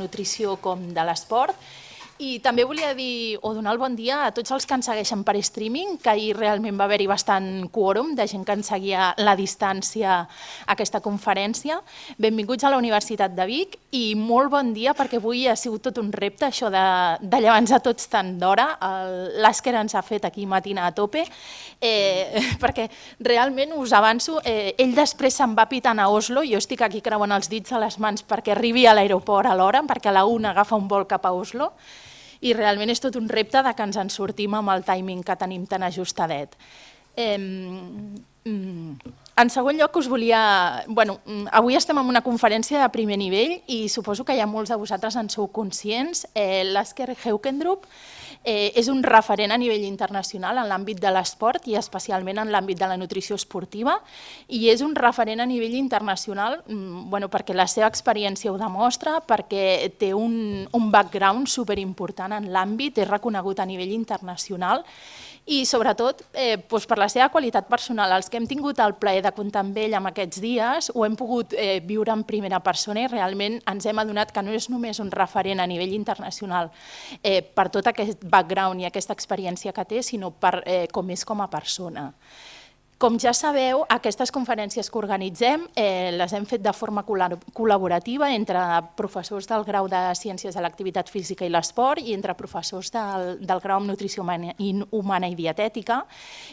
nutrició com de l'esport. I també volia dir o donar el bon dia a tots els que ens segueixen per streaming, que ahir realment va haver-hi bastant quòrum de gent que ens seguia a la distància a aquesta conferència. Benvinguts a la Universitat de Vic i molt bon dia, perquè avui ha sigut tot un repte això de llevar-nos a tots tant d'hora. L'Àsker ens ha fet aquí matinar a tope, perquè realment us avanço, ell després se'n va pitant a Oslo, jo estic aquí creuant els dits a les mans perquè arribi a l'aeroport a l'hora, perquè a la 1 agafa un vol cap a Oslo, i realment és tot un repte que ens en sortim amb el timing que tenim tan ajustadet. En segon lloc, us volia... Avui estem en una conferència de primer nivell i suposo que ja molts de vosaltres en sou conscients. L'Àsker Jeukendrup és un referent a nivell internacional en l'àmbit de l'esport i especialment en l'àmbit de la nutrició esportiva, i és un referent a nivell internacional perquè la seva experiència ho demostra, perquè té un background superimportant en l'àmbit, és reconegut a nivell internacional i sobretot per la seva qualitat personal. Els que hem tingut el plaer de comptar amb ell en aquests dies ho hem pogut viure en primera persona i realment ens hem adonat que no és només un referent a nivell internacional per tot aquest background i aquesta experiència que té, sinó com és com a persona. Com ja sabeu, aquestes conferències que organitzem les hem fet de forma col·laborativa entre professors del grau de Ciències de l'Activitat Física i l'Esport i entre professors del grau en Nutrició Humana i Dietètica,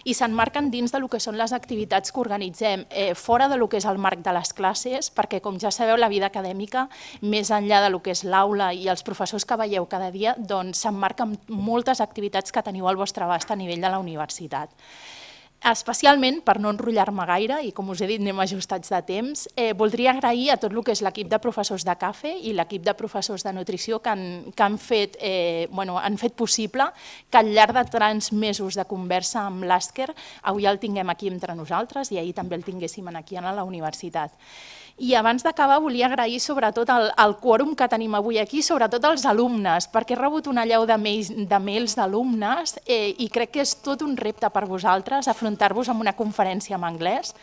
i s'emmarquen dins del que són les activitats que organitzem fora del que és el marc de les classes, perquè com ja sabeu la vida acadèmica, més enllà del que és l'aula i els professors que veieu cada dia, s'emmarca en moltes activitats que teniu al vostre abast a nivell de la universitat. Especialment, per no enrotllar-me gaire, i com us he dit anem ajustats de temps, voldria agrair a tot el que és l'equip de professors de CAFE i l'equip de professors de nutrició que han fet possible que al llarg de tants mesos de conversa amb l'Àsker avui el tinguem aquí entre nosaltres i ahir també el tinguéssim aquí a la universitat. I abans d'acabar volia agrair sobretot el quòrum que tenim avui aquí, sobretot als alumnes, perquè he rebut una allau de mails d'alumnes i crec que és tot un repte per vosaltres afrontar-vos en una conferència en anglès.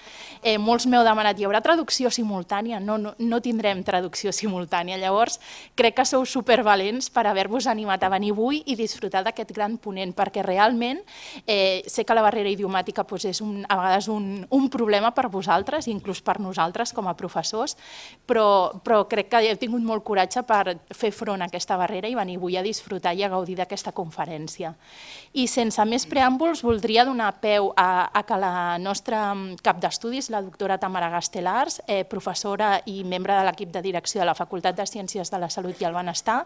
Molts m'heu demanat, hi haurà traducció simultània? No tindrem traducció simultània, llavors crec que sou supervalents per haver-vos animat a venir avui i disfrutar d'aquest gran ponent, perquè realment sé que la barrera idiomàtica és a vegades un problema per vosaltres, inclús per nosaltres com a professors, però crec que heu tingut molt coratge per fer front a aquesta barrera i venir avui a disfrutar i a gaudir d'aquesta conferència. I sense més preàmbuls, voldria donar peu a que la nostra cap d'estudis, la doctora Tamara Gastelars, professora i membre de l'equip de direcció de la Facultat de Ciències de la Salut i el Benestar,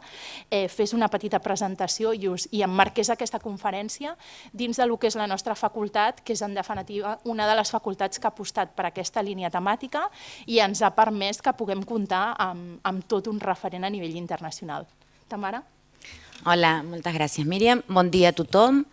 fes una petita presentació i emmarqués aquesta conferència dins del que és la nostra facultat, que és en definitiva una de les facultats que ha apostat per aquesta línia temàtica i ens ha permès que puguem comptar amb tot un referent a nivell internacional. Tamara? Hola, moltes gràcies, Míriam. Bon dia a tothom.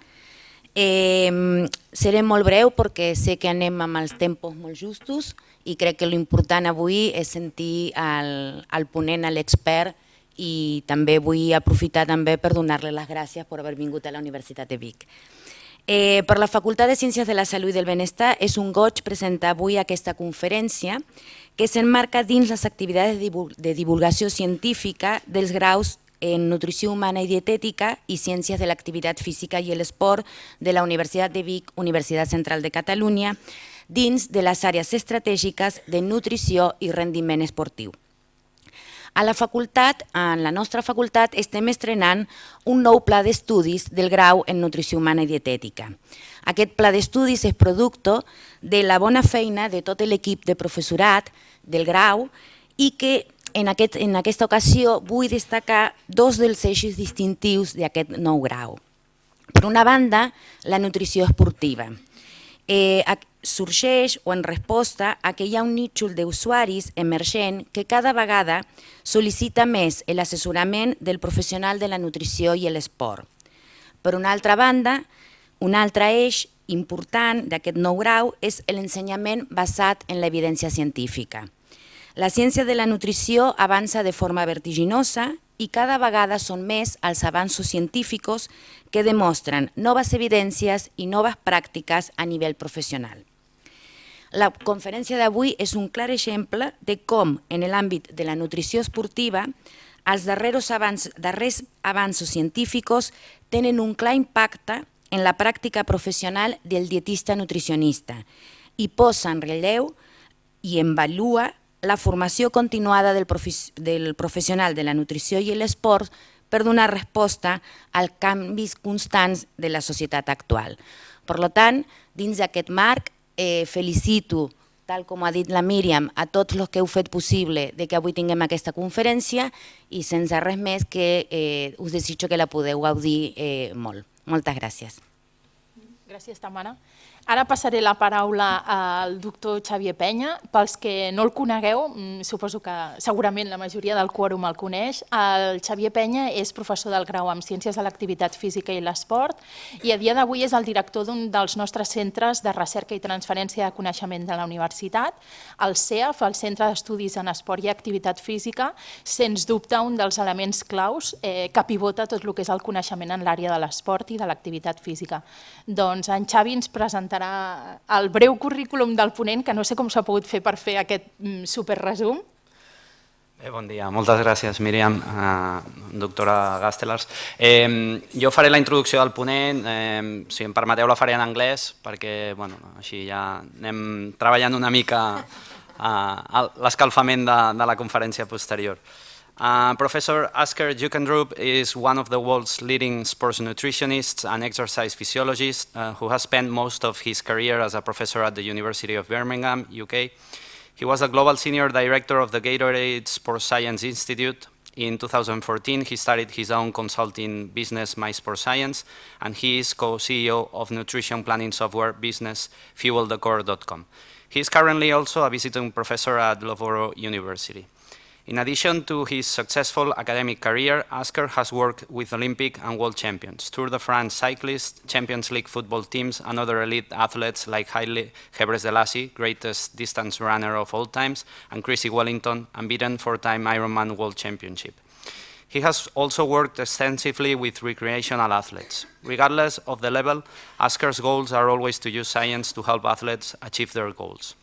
Seré molt breu perquè sé que anem amb els tempos molt justos i crec que l'important avui és sentir el ponent, l'expert, i també vull aprofitar per donar-li les gràcies per haver vingut a la Universitat de Vic. Per la Facultat de Ciències de la Salut i del Benestar és un goig presentar avui aquesta conferència que s'emmarca dins les activitats de divulgació científica dels graus en Nutrició Humana i Dietètica i Ciències de l'Activitat Física i l'Esport de la Universitat de Vic, Universitat Central de Catalunya, dins de les àrees estratègiques de nutrició i rendiment esportiu. A la facultat, en la nostra facultat, estem estrenant un nou pla d'estudis del grau en Nutrició Humana i Dietètica. Aquest pla d'estudis és producte de la bona feina de tot l'equip de professorat del grau i que en aquesta ocasió vull destacar dos dels eixos distintius d'aquest nou grau. Per una banda, la nutrició esportiva. Sorgeix o en resposta a que hi ha un nítxol d'usuaris emergent que cada vegada sol·licita més l'assessorament del professional de la nutrició i l'esport. Per una altra banda, un altre eix important d'aquest nou grau és l'ensenyament basat en l'evidència científica. La ciència de la nutrició avança de forma vertiginosa i cada vegada són més els avanços científics que demostren noves evidències i noves pràctiques a nivell professional. La conferència d'avui és un clar exemple de com, en l'àmbit de la nutrició esportiva, Els darrers avanços científicos tenen un clar impacte en la pràctica professional del dietista nutricionista i posa en relleu i evalua la formació continuada del professional de la nutrició i l'esport per donar resposta als canvis constants de la societat actual. Per tant, dins d'aquest marc, felicito, tal com ha dit la Míriam, a tots els que heu fet possible que avui tinguem aquesta conferència i sense res més que us desitjo que la podeu gaudir molt. Moltes gràcies. Gràcies, Tamara. Ara passaré la paraula al doctor Xavier Penya. Pels que no el conegueu, suposo que segurament la majoria del quòrum el coneix, el Xavier Penya és professor del grau en Ciències de l'Activitat Física i l'Esport i a dia d'avui és el director d'un dels nostres centres de recerca i transferència de coneixement de la universitat, el CEAF, el Centre d'Estudis en Esport i Activitat Física, sens dubte un dels elements claus que pivota tot el que és el coneixement en l'àrea de l'esport i de l'activitat física. Doncs en Xavi ens presentarà el breu currículum del ponent, que no sé com s'ha pogut fer per fer aquest superresum. Bon dia, moltes gràcies, Míriam, doctora Gastelars. Jo faré la introducció del ponent, si em permeteu la faré en anglès, perquè així ja anem treballant una mica l'escalfament de la conferència posterior. Professor Asker Jeukendrup is one of the world's leading sports nutritionists and exercise physiologists who has spent most of his career as a professor at the University of Birmingham, UK. He was a global senior director of the Gatorade Sports Science Institute. In 2014, he started his own consulting business, My Sports Science, and he is co-CEO of nutrition planning software business FuelTheCore.com. He is currently also a visiting professor at Loughborough University. In addition to his successful academic career, Asker has worked with Olympic and world champions, Tour de France cyclists, Champions League football teams, and other elite athletes like Haile Gebrselassie, greatest distance runner of all times, and Krissy Wellington, unbeaten four-time Ironman world championship. He has also worked extensively with recreational athletes. Regardless of the level, Asker's goals are always to use science to help athletes achieve their goals.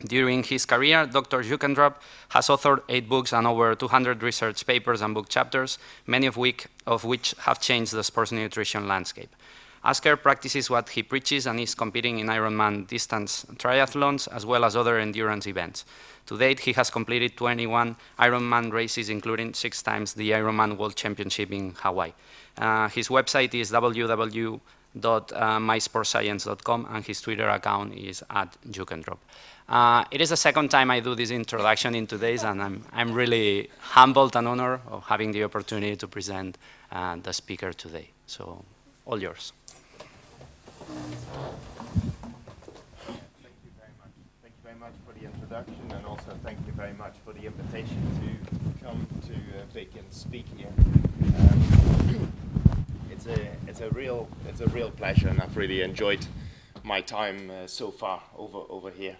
During his career, Dr. Jeukendrup has authored 8 books and over 200 research papers and book chapters, many of which have changed the sports nutrition landscape. Asker practices what he preaches and is competing in Ironman distance triathlons as well as other endurance events. To date, he has completed 21 Ironman races, including 6 times the Ironman World Championship in Hawaii. His website is www.mysportscience.com and his Twitter account is @Jeukendrup. It is the second time I do this introduction in 2 days, and I'm really humbled and honored of having the opportunity to present the speaker today. So, all yours. Thank you very much for the introduction, and also thank you very much for the invitation to come to Vic and speak here. It's a real pleasure, and I've really enjoyed my time so far over here.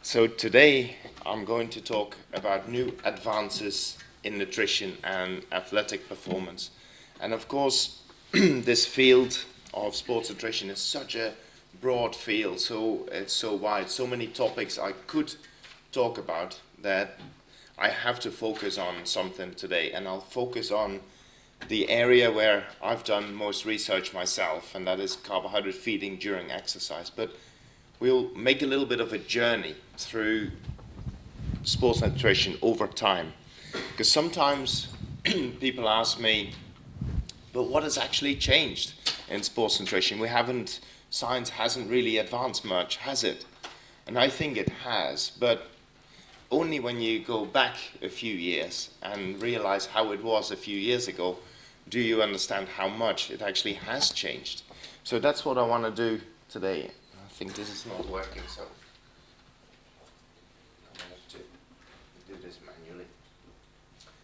So today I'm going to talk about new advances in nutrition and athletic performance. And of course, this field of sports nutrition is such a broad field, so it's so wide, so many topics I could talk about that I have to focus on something today. And I'll focus on the area where I've done most research myself, and that is carbohydrate feeding during exercise. But we'll make a little bit of a journey through sports nutrition over time. Because sometimes people ask me, but what has actually changed in sports nutrition? Science hasn't really advanced much, has it? And I think it has, but only when you go back a few years and realize how it was a few years ago, do you understand how much it actually has changed. So that's what I want to do today. I think this is not working, so I'm going to have to do this manually.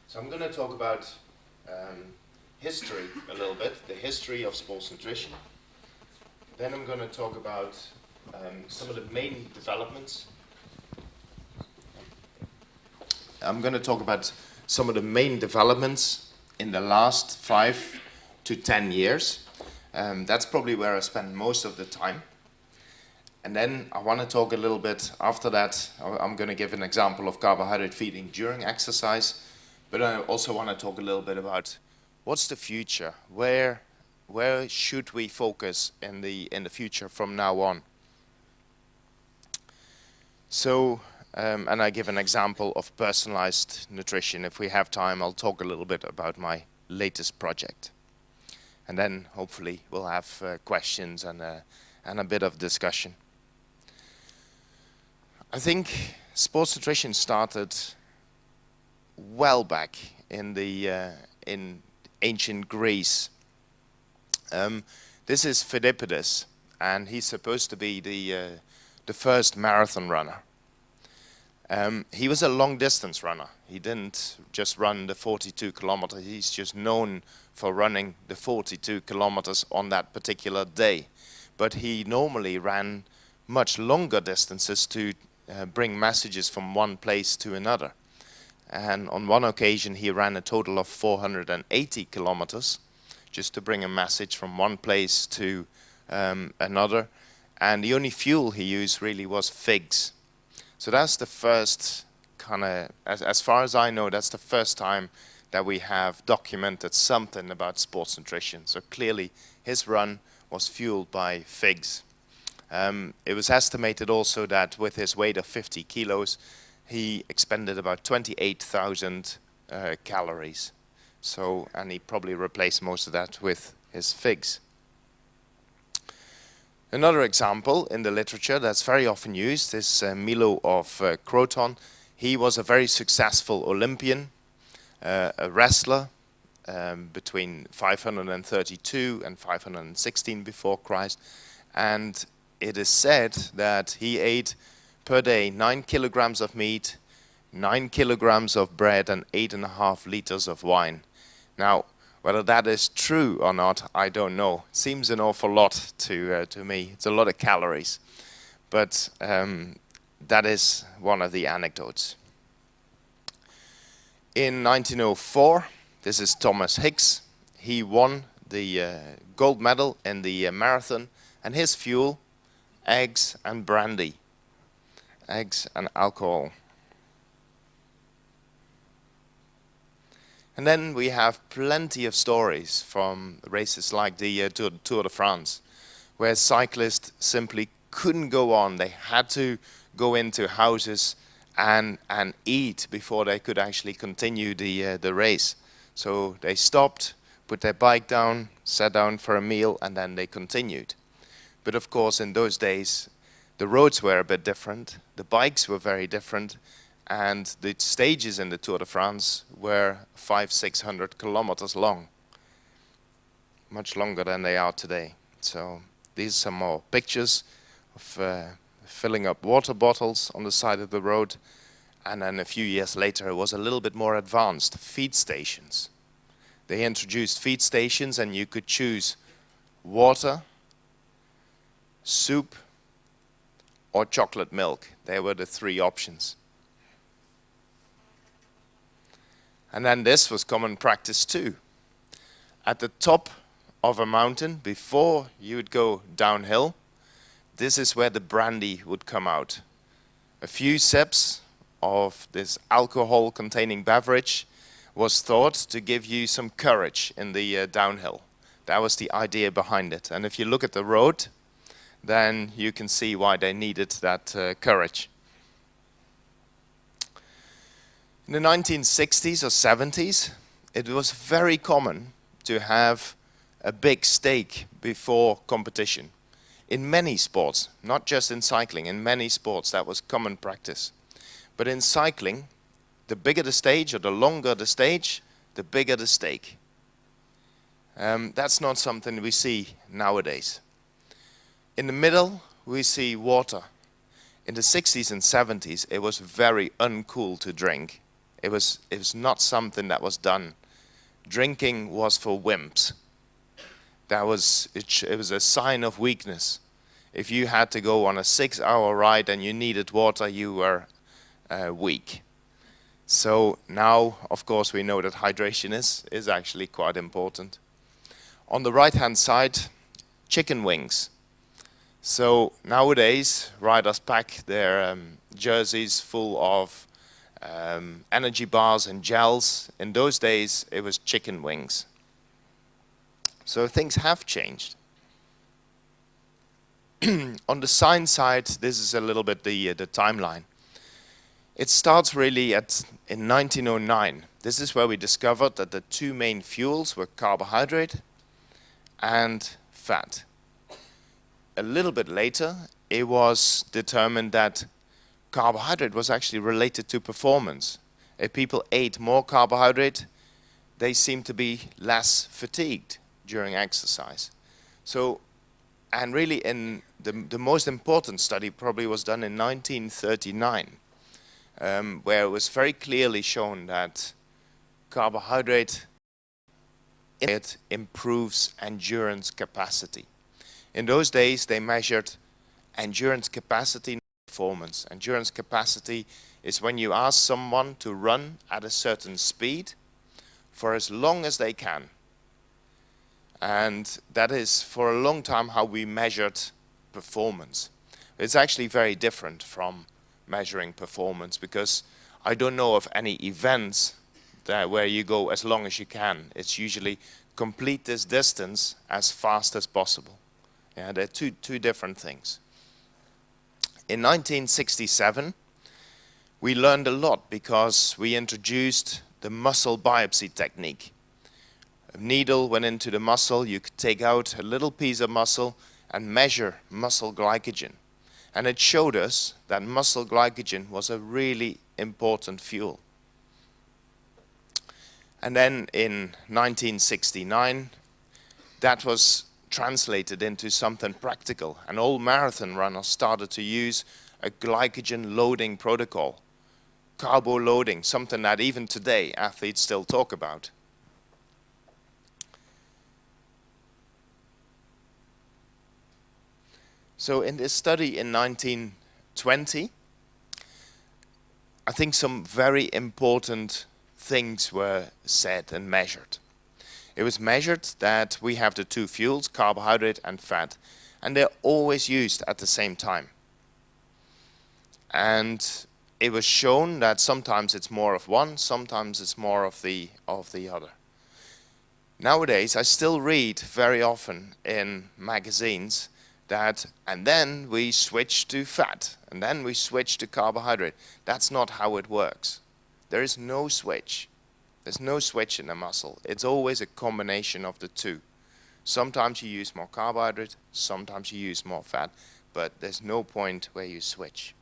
So I'm going to talk about history a little bit, the history of sports nutrition. Then I'm going to talk about some of the main developments. I'm going to talk about some of the main developments in the last 5 to 10 years. That's probably where I spend most of the time. And then I want to talk a little bit after that. I'm going to give an example of carbohydrate feeding during exercise, But I also want to talk a little bit about what's the future. Where should we focus in the future from now on? So, and I give an example of personalized nutrition. If we have time, I'll talk a little bit about my latest project. And then hopefully we'll have questions and a bit of discussion. I think sports nutrition started well back in ancient Greece. This is Phidippides, and he's supposed to be the first marathon runner. He was a long distance runner. He didn't just run the 42 kilometers. He's just known for running the 42 kilometers on that particular day. But he normally ran much longer distances to bring messages from one place to another. And on one occasion he ran a total of 480 kilometers just to bring a message from one place to another. And the only fuel he used really was figs. So that's the first kind of, as far as I know, that's the first time that we have documented something about sports nutrition. So clearly his run was fueled by figs. It was estimated also that with his weight of 50 kilos, he expended about 28,000 calories. So, and he probably replaced most of that with his figs. Another example in the literature that's very often used is Milo of Croton. He was a very successful Olympian, a wrestler between 532 and 516 before Christ. And it is said that he ate per day 9 kilograms of meat, 9 kilograms of bread, and 8.5 liters of wine. Now, whether that is true or not, I don't know. It seems an awful lot to me. It's a lot of calories. But that is one of the anecdotes. In 1904, this is Thomas Hicks. He won the gold medal in the marathon, and his fuel, eggs and brandy. Eggs and alcohol. And then we have plenty of stories from races like the Tour de France, where cyclists simply couldn't go on. They had to go into houses and eat before they could actually continue the race. So they stopped, put their bike down, sat down for a meal, and then they continued. But of course, in those days, the roads were a bit different, the bikes were very different, and the stages in the Tour de France were 500-600 kilometers long, much longer than they are today. So these are some more pictures of filling up water bottles on the side of the road. And then a few years later, it was a little bit more advanced, feed stations. They introduced feed stations, and you could choose water, soup, or chocolate milk. They were the three options. And then this was common practice too. At the top of a mountain, before you would go downhill, this is where the brandy would come out. A few sips of this alcohol-containing beverage was thought to give you some courage in the downhill. That was the idea behind it. And if you look at the road, then you can see why they needed that courage. In the 1960s or 70s, it was very common to have a big steak before competition. In many sports, not just in cycling, in many sports that was common practice. But in cycling, the bigger the stage or the longer the stage, the bigger the steak. That's not something we see nowadays. In the middle, we see water. In the 60s and 70s, it was very uncool to drink. It was not something that was done. Drinking was for wimps. It was a sign of weakness. If you had to go on a 6-hour ride and you needed water, you were weak. So now, of course, we know that hydration is actually quite important. On the right-hand side, chicken wings. So nowadays, riders pack their jerseys full of energy bars and gels. In those days, it was chicken wings. So things have changed. On the science side, this is a little bit the timeline. It starts really in 1909. This is where we discovered that the two main fuels were carbohydrate and fat. A little bit later, it was determined that carbohydrate was actually related to performance. If people ate more carbohydrate, they seemed to be less fatigued during exercise. So, and really in the most important study probably was done in 1939, where it was very clearly shown that carbohydrate improves endurance capacity. In those days, they measured endurance capacity, not performance. Endurance capacity is when you ask someone to run at a certain speed for as long as they can. And that is for a long time how we measured performance. It's actually very different from measuring performance, because I don't know of any events where you go as long as you can. It's usually complete this distance as fast as possible. Yeah, they're two different things. In 1967, we learned a lot because we introduced the muscle biopsy technique. A needle went into the muscle, you could take out a little piece of muscle and measure muscle glycogen. And it showed us that muscle glycogen was a really important fuel. And then in 1969, that was translated into something practical, and all marathon runners started to use a glycogen loading protocol, carbo loading, something that even today athletes still talk about. So in this study in 1920, I think some very important things were said and measured. It was measured that we have the two fuels, carbohydrate and fat, and they're always used at the same time. And it was shown that sometimes it's more of one, sometimes it's more of the other. Nowadays, I still read very often in magazines that, and then we switch to fat, and then we switch to carbohydrate. That's not how it works. There is no switch. There's no switch in the muscle. It's always a combination of the two. Sometimes you use more carbohydrate, sometimes you use more fat, but there's no point where you switch.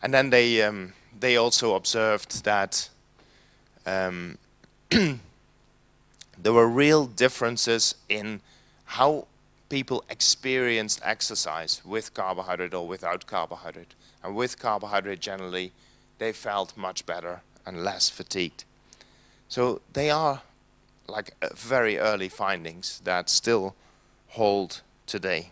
And then they also observed that there were real differences in how people experienced exercise with carbohydrate or without carbohydrate. And with carbohydrate generally, they felt much better and less fatigued. So they are like very early findings that still hold today.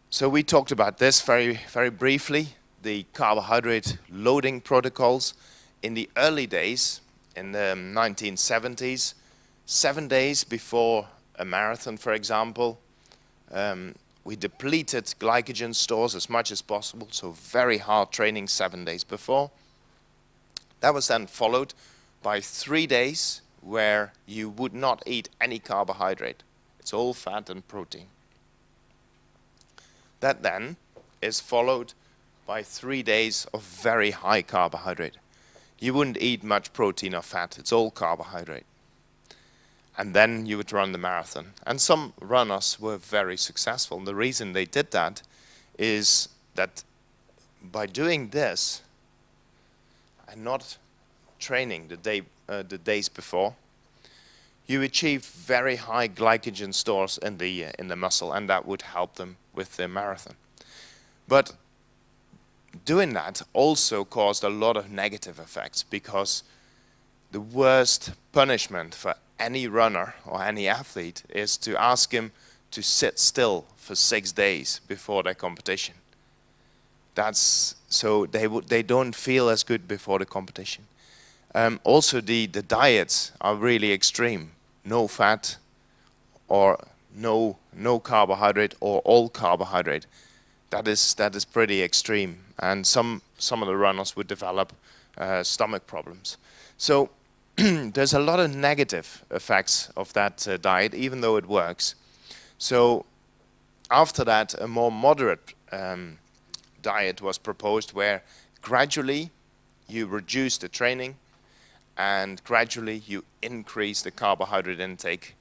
So we talked about this very, very briefly, the carbohydrate loading protocols. In the early days, in the 1970s, 7 days before a marathon, for example, we depleted glycogen stores as much as possible, so very hard training 7 days before. That was then followed by 3 days where you would not eat any carbohydrate. It's all fat and protein. That then is followed by 3 days of very high carbohydrate. You wouldn't eat much protein or fat, it's all carbohydrate. And then you would run the marathon. And some runners were very successful. And the reason they did that is that by doing this and not training the days before, you achieve very high glycogen stores in the muscle, and that would help them with the marathon. But doing that also caused a lot of negative effects, because the worst punishment for any runner or any athlete is to ask him to sit still for 6 days before their competition. So they don't feel as good before the competition. Also the diets are really extreme. No fat or no carbohydrate or all carbohydrate, that is pretty extreme, and some of the runners would develop stomach problems. So there's a lot of negative effects of that diet, even though it works. So after that, a more moderate diet was proposed, where gradually you reduce the training and gradually you increase the carbohydrate intake,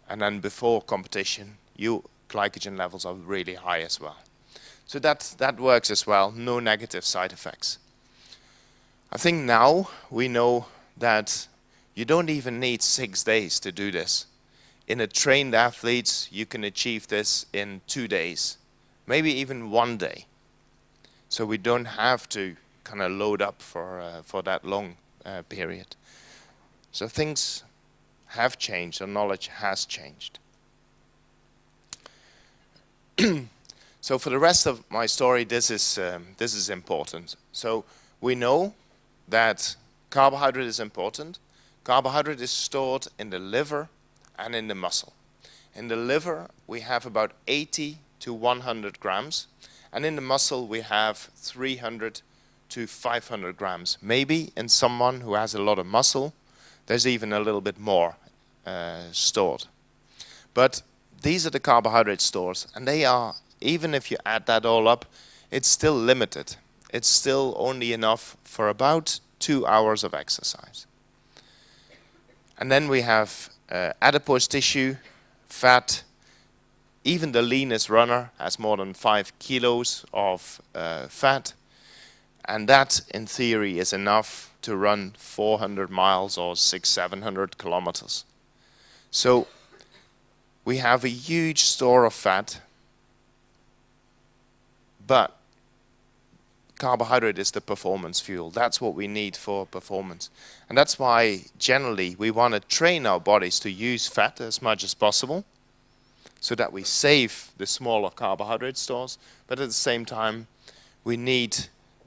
and then before competition your glycogen levels are really high as well. So that works as well, no negative side effects. I think now we know that you don't even need 6 days to do this. In a trained athlete, you can achieve this in 2 days, maybe even 1 day. So we don't have to kind of load up for that long period. So things have changed, and knowledge has changed. So for the rest of my story, this is important. So we know that carbohydrate is important. Carbohydrate is stored in the liver and in the muscle. In the liver, we have about 80 to 100 grams, and in the muscle, we have 300 to 500 grams. Maybe in someone who has a lot of muscle, there's even a little bit more stored. But these are the carbohydrate stores, and they are, even if you add that all up, it's still limited. It's still only enough for about 2 hours of exercise. And then we have adipose tissue, fat. Even the leanest runner has more than 5 kilos of fat. And that, in theory, is enough to run 400 miles or 600-700 kilometers. So we have a huge store of fat, but carbohydrate is the performance fuel. That's what we need for performance. And that's why, generally, we want to train our bodies to use fat as much as possible, so that we save the smaller carbohydrate stores, but at the same time, we need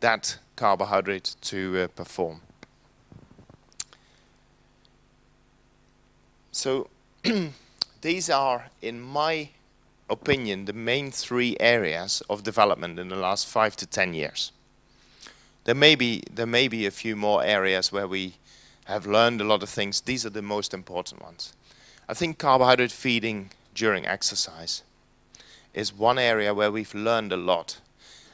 that carbohydrate to perform. So these are, in my opinion, the main 3 areas of development in the last 5 to 10 years. There may be a few more areas where we have learned a lot of things. These are the most important ones. I think carbohydrate feeding during exercise is one area where we've learned a lot.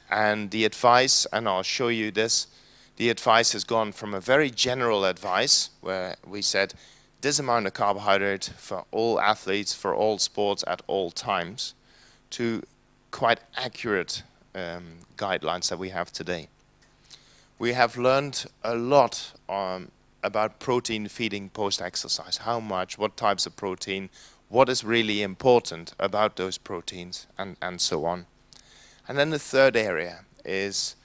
And the advice, and I'll show you this, the advice has gone from a very general advice where we said this amount of carbohydrate for all athletes, for all sports at all times, to quite accurate guidelines that we have today. We have learned a lot about protein feeding post-exercise. How much, what types of protein, what is really important about those proteins, and so on. And then the third area is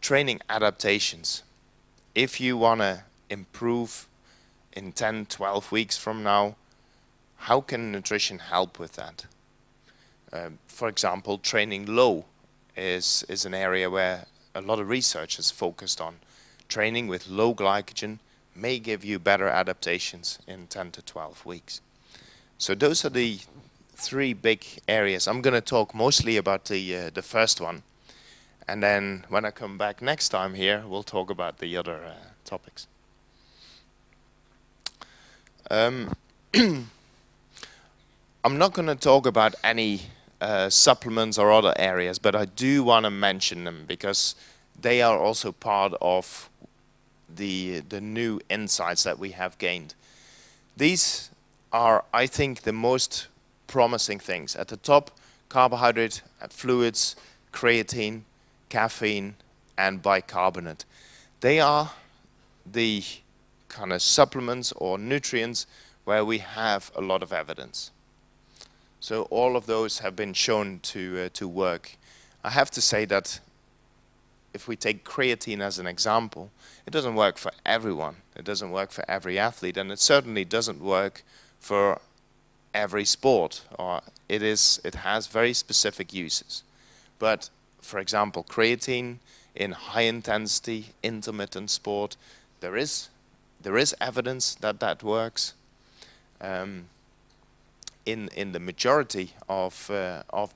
training adaptations. If you want to improve in 10, 12 weeks from now, how can nutrition help with that? For example, training low is an area where a lot of research is focused on. Training with low glycogen may give you better adaptations in 10 to 12 weeks. So those are the 3 big areas. I'm going to talk mostly about the first one, and then when I come back next time here, we'll talk about the other topics. I'm not going to talk about any supplements or other areas, but I do want to mention them because they are also part of the new insights that we have gained. These are, I think, the most promising things. At the top, carbohydrate, fluids, creatine, caffeine, and bicarbonate. They are the kind of supplements or nutrients where we have a lot of evidence. So all of those have been shown to work. I have to say that if we take creatine as an example, it doesn't work for everyone. It doesn't work for every athlete, and it certainly doesn't work for every sport. Or it has very specific uses. But for example, creatine in high intensity intermittent sport, there is evidence that works. in the majority of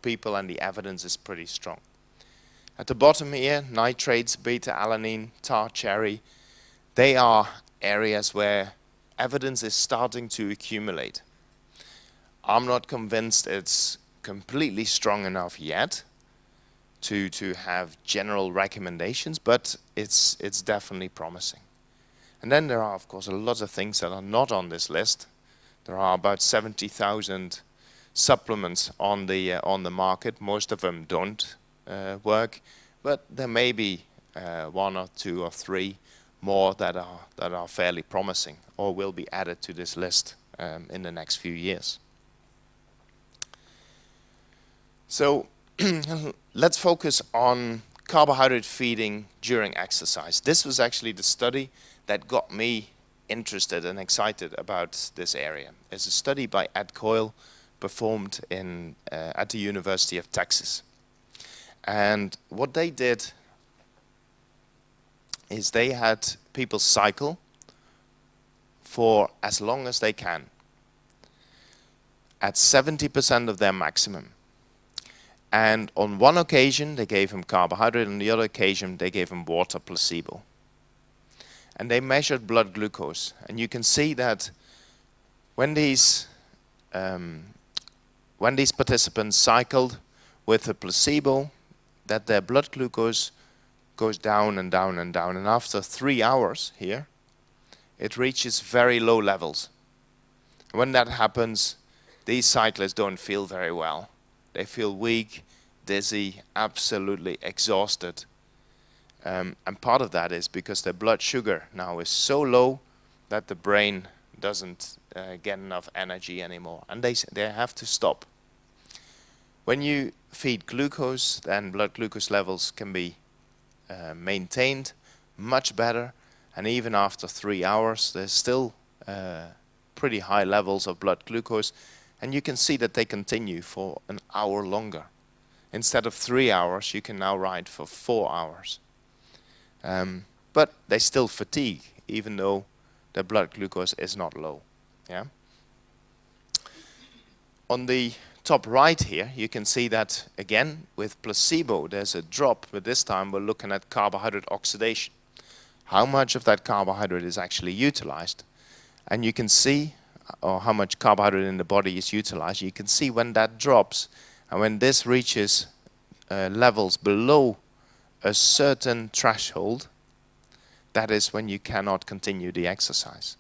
people, and the evidence is pretty strong. At the bottom here, nitrates, beta-alanine, tar cherry, they are areas where evidence is starting to accumulate. I'm not convinced it's completely strong enough yet to have general recommendations, but it's definitely promising. And then there are, of course, a lot of things that are not on this list. There are about 70,000 supplements on the market. Most of them don't work, but there may be one or two or three more that are fairly promising or will be added to this list in the next few years. So let's focus on carbohydrate feeding during exercise. This was actually the study that got me interested and excited about this area. It's a study by Ed Coyle performed at the University of Texas. And what they did is they had people cycle for as long as they can at 70% of their maximum. And on one occasion they gave him carbohydrate, on the other occasion they gave him water placebo. And they measured blood glucose, and you can see that when these participants cycled with a placebo, that their blood glucose goes down and down and down, and after 3 hours here, it reaches very low levels. When that happens, these cyclists don't feel very well. They feel weak, dizzy, absolutely exhausted. And part of that is because their blood sugar now is so low that the brain doesn't get enough energy anymore, and they have to stop. When you feed glucose, then blood glucose levels can be maintained much better, and even after 3 hours there's still pretty high levels of blood glucose, and you can see that they continue for an hour longer. Instead of 3 hours, you can now ride for 4 hours. But they still fatigue, even though their blood glucose is not low. Yeah. On the top right here, you can see that, again, with placebo, there's a drop, but this time we're looking at carbohydrate oxidation. How much of that carbohydrate is actually utilized? And you can see, or how much carbohydrate in the body is utilized. You can see when that drops, and when this reaches levels below a certain threshold, that is when you cannot continue the exercise.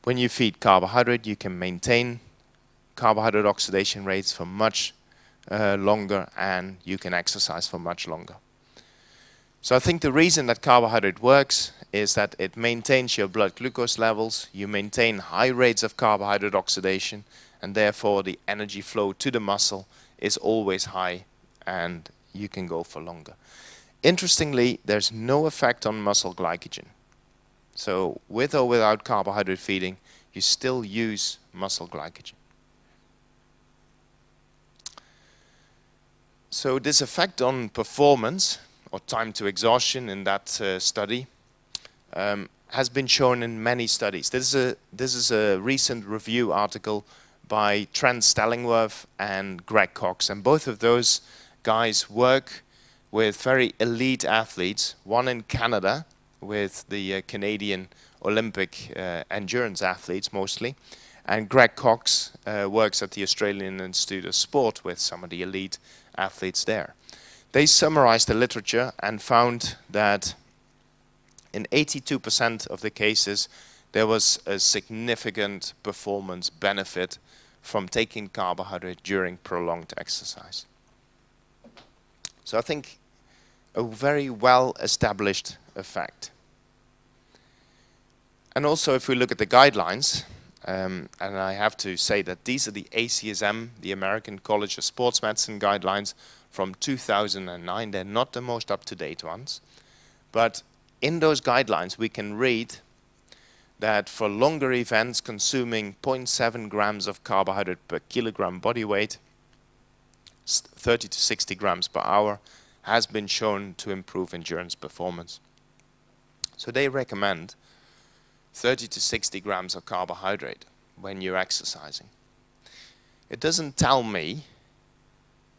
When you feed carbohydrate, you can maintain carbohydrate oxidation rates for much longer, and you can exercise for much longer. So I think the reason that carbohydrate works is that it maintains your blood glucose levels, you maintain high rates of carbohydrate oxidation, and therefore the energy flow to the muscle is always high, and you can go for longer. Interestingly, there's no effect on muscle glycogen. So with or without carbohydrate feeding, you still use muscle glycogen. So this effect on performance, or time to exhaustion in that study, has been shown in many studies. This is a recent review article by Trent Stellingwerth and Greg Cox, and both of those guys work with very elite athletes, one in Canada with the Canadian Olympic endurance athletes mostly, and Greg Cox works at the Australian Institute of Sport with some of the elite athletes there. They summarized the literature and found that in 82% of the cases there was a significant performance benefit from taking carbohydrate during prolonged exercise. So I think a very well established effect. And also if we look at the guidelines, and I have to say that these are the ACSM, the American College of Sports Medicine guidelines from 2009. They're not the most up-to-date ones. But in those guidelines we can read that for longer events consuming 0.7 grams of carbohydrate per kilogram body weight, 30 to 60 grams per hour, has been shown to improve endurance performance. So they recommend 30 to 60 grams of carbohydrate when you're exercising. It doesn't tell me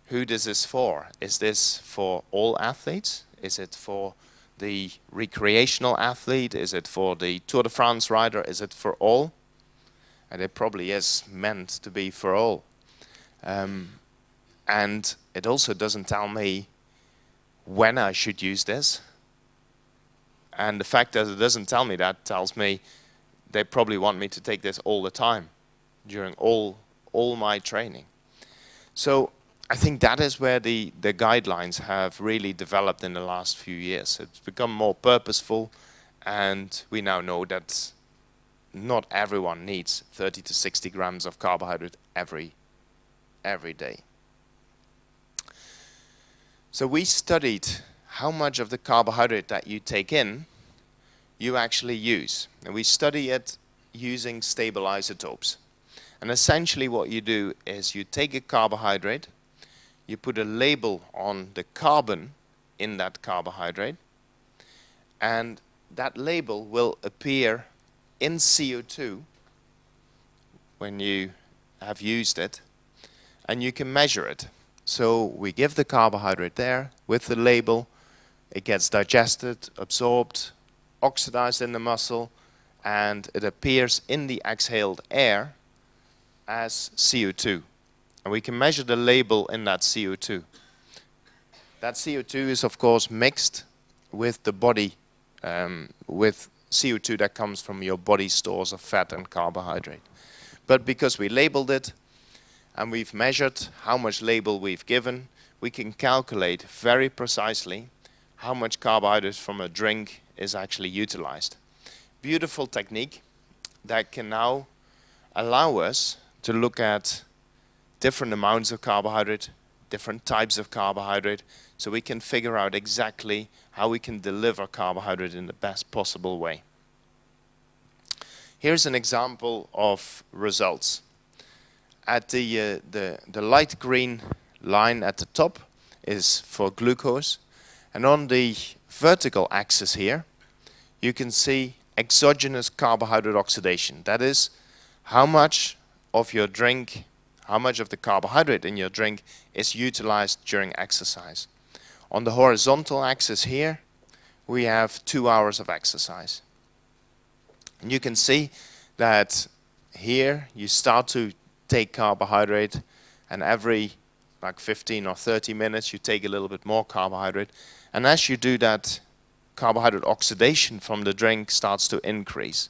who this is for. Is this for all athletes? Is it for the recreational athlete? Is it for the Tour de France rider? Is it for all? And it probably is meant to be for all. And it also doesn't tell me when I should use this. And the fact that it doesn't tell me that tells me they probably want me to take this all the time during all my training. So I think that is where the guidelines have really developed in the last few years. It's become more purposeful, and we now know that not everyone needs 30 to 60 grams of carbohydrate every day. So we studied how much of the carbohydrate that you take in you actually use. And we study it using stable isotopes. And essentially what you do is you take a carbohydrate, you put a label on the carbon in that carbohydrate, and that label will appear in CO2 when you have used it, and you can measure it. So we give the carbohydrate there with the label, it gets digested, absorbed, oxidized in the muscle, and it appears in the exhaled air as CO2. And we can measure the label in that CO2. That CO2 is of course mixed with the body, with CO2 that comes from your body stores of fat and carbohydrate. But because we labeled it and we've measured how much label we've given, we can calculate very precisely how much carbohydrate from a drink is actually utilized. Beautiful technique that can now allow us to look at different amounts of carbohydrate, different types of carbohydrate, so we can figure out exactly how we can deliver carbohydrate in the best possible way. Here's an example of results. At the light green line at the top is for glucose, and on the vertical axis here you can see exogenous carbohydrate oxidation. That is how much of your drink, how much of the carbohydrate in your drink is utilized during exercise. On the horizontal axis here we have 2 hours of exercise. And you can see that here you start to take carbohydrate, and every like 15 or 30 minutes you take a little bit more carbohydrate, and as you do that, carbohydrate oxidation from the drink starts to increase.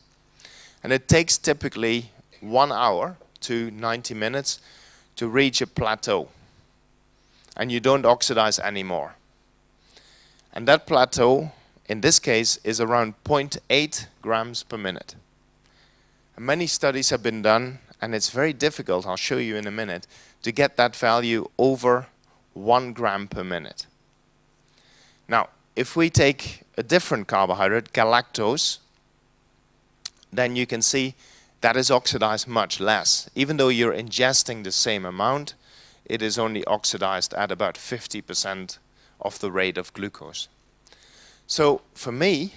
And it takes typically 1 hour to 90 minutes to reach a plateau, and you don't oxidize anymore. And that plateau in this case is around 0.8 grams per minute. And many studies have been done, and it's very difficult, I'll show you in a minute, to get that value over 1 gram per minute. Now, if we take a different carbohydrate, galactose, then you can see that is oxidized much less. Even though you're ingesting the same amount, it is only oxidized at about 50% of the rate of glucose. So for me,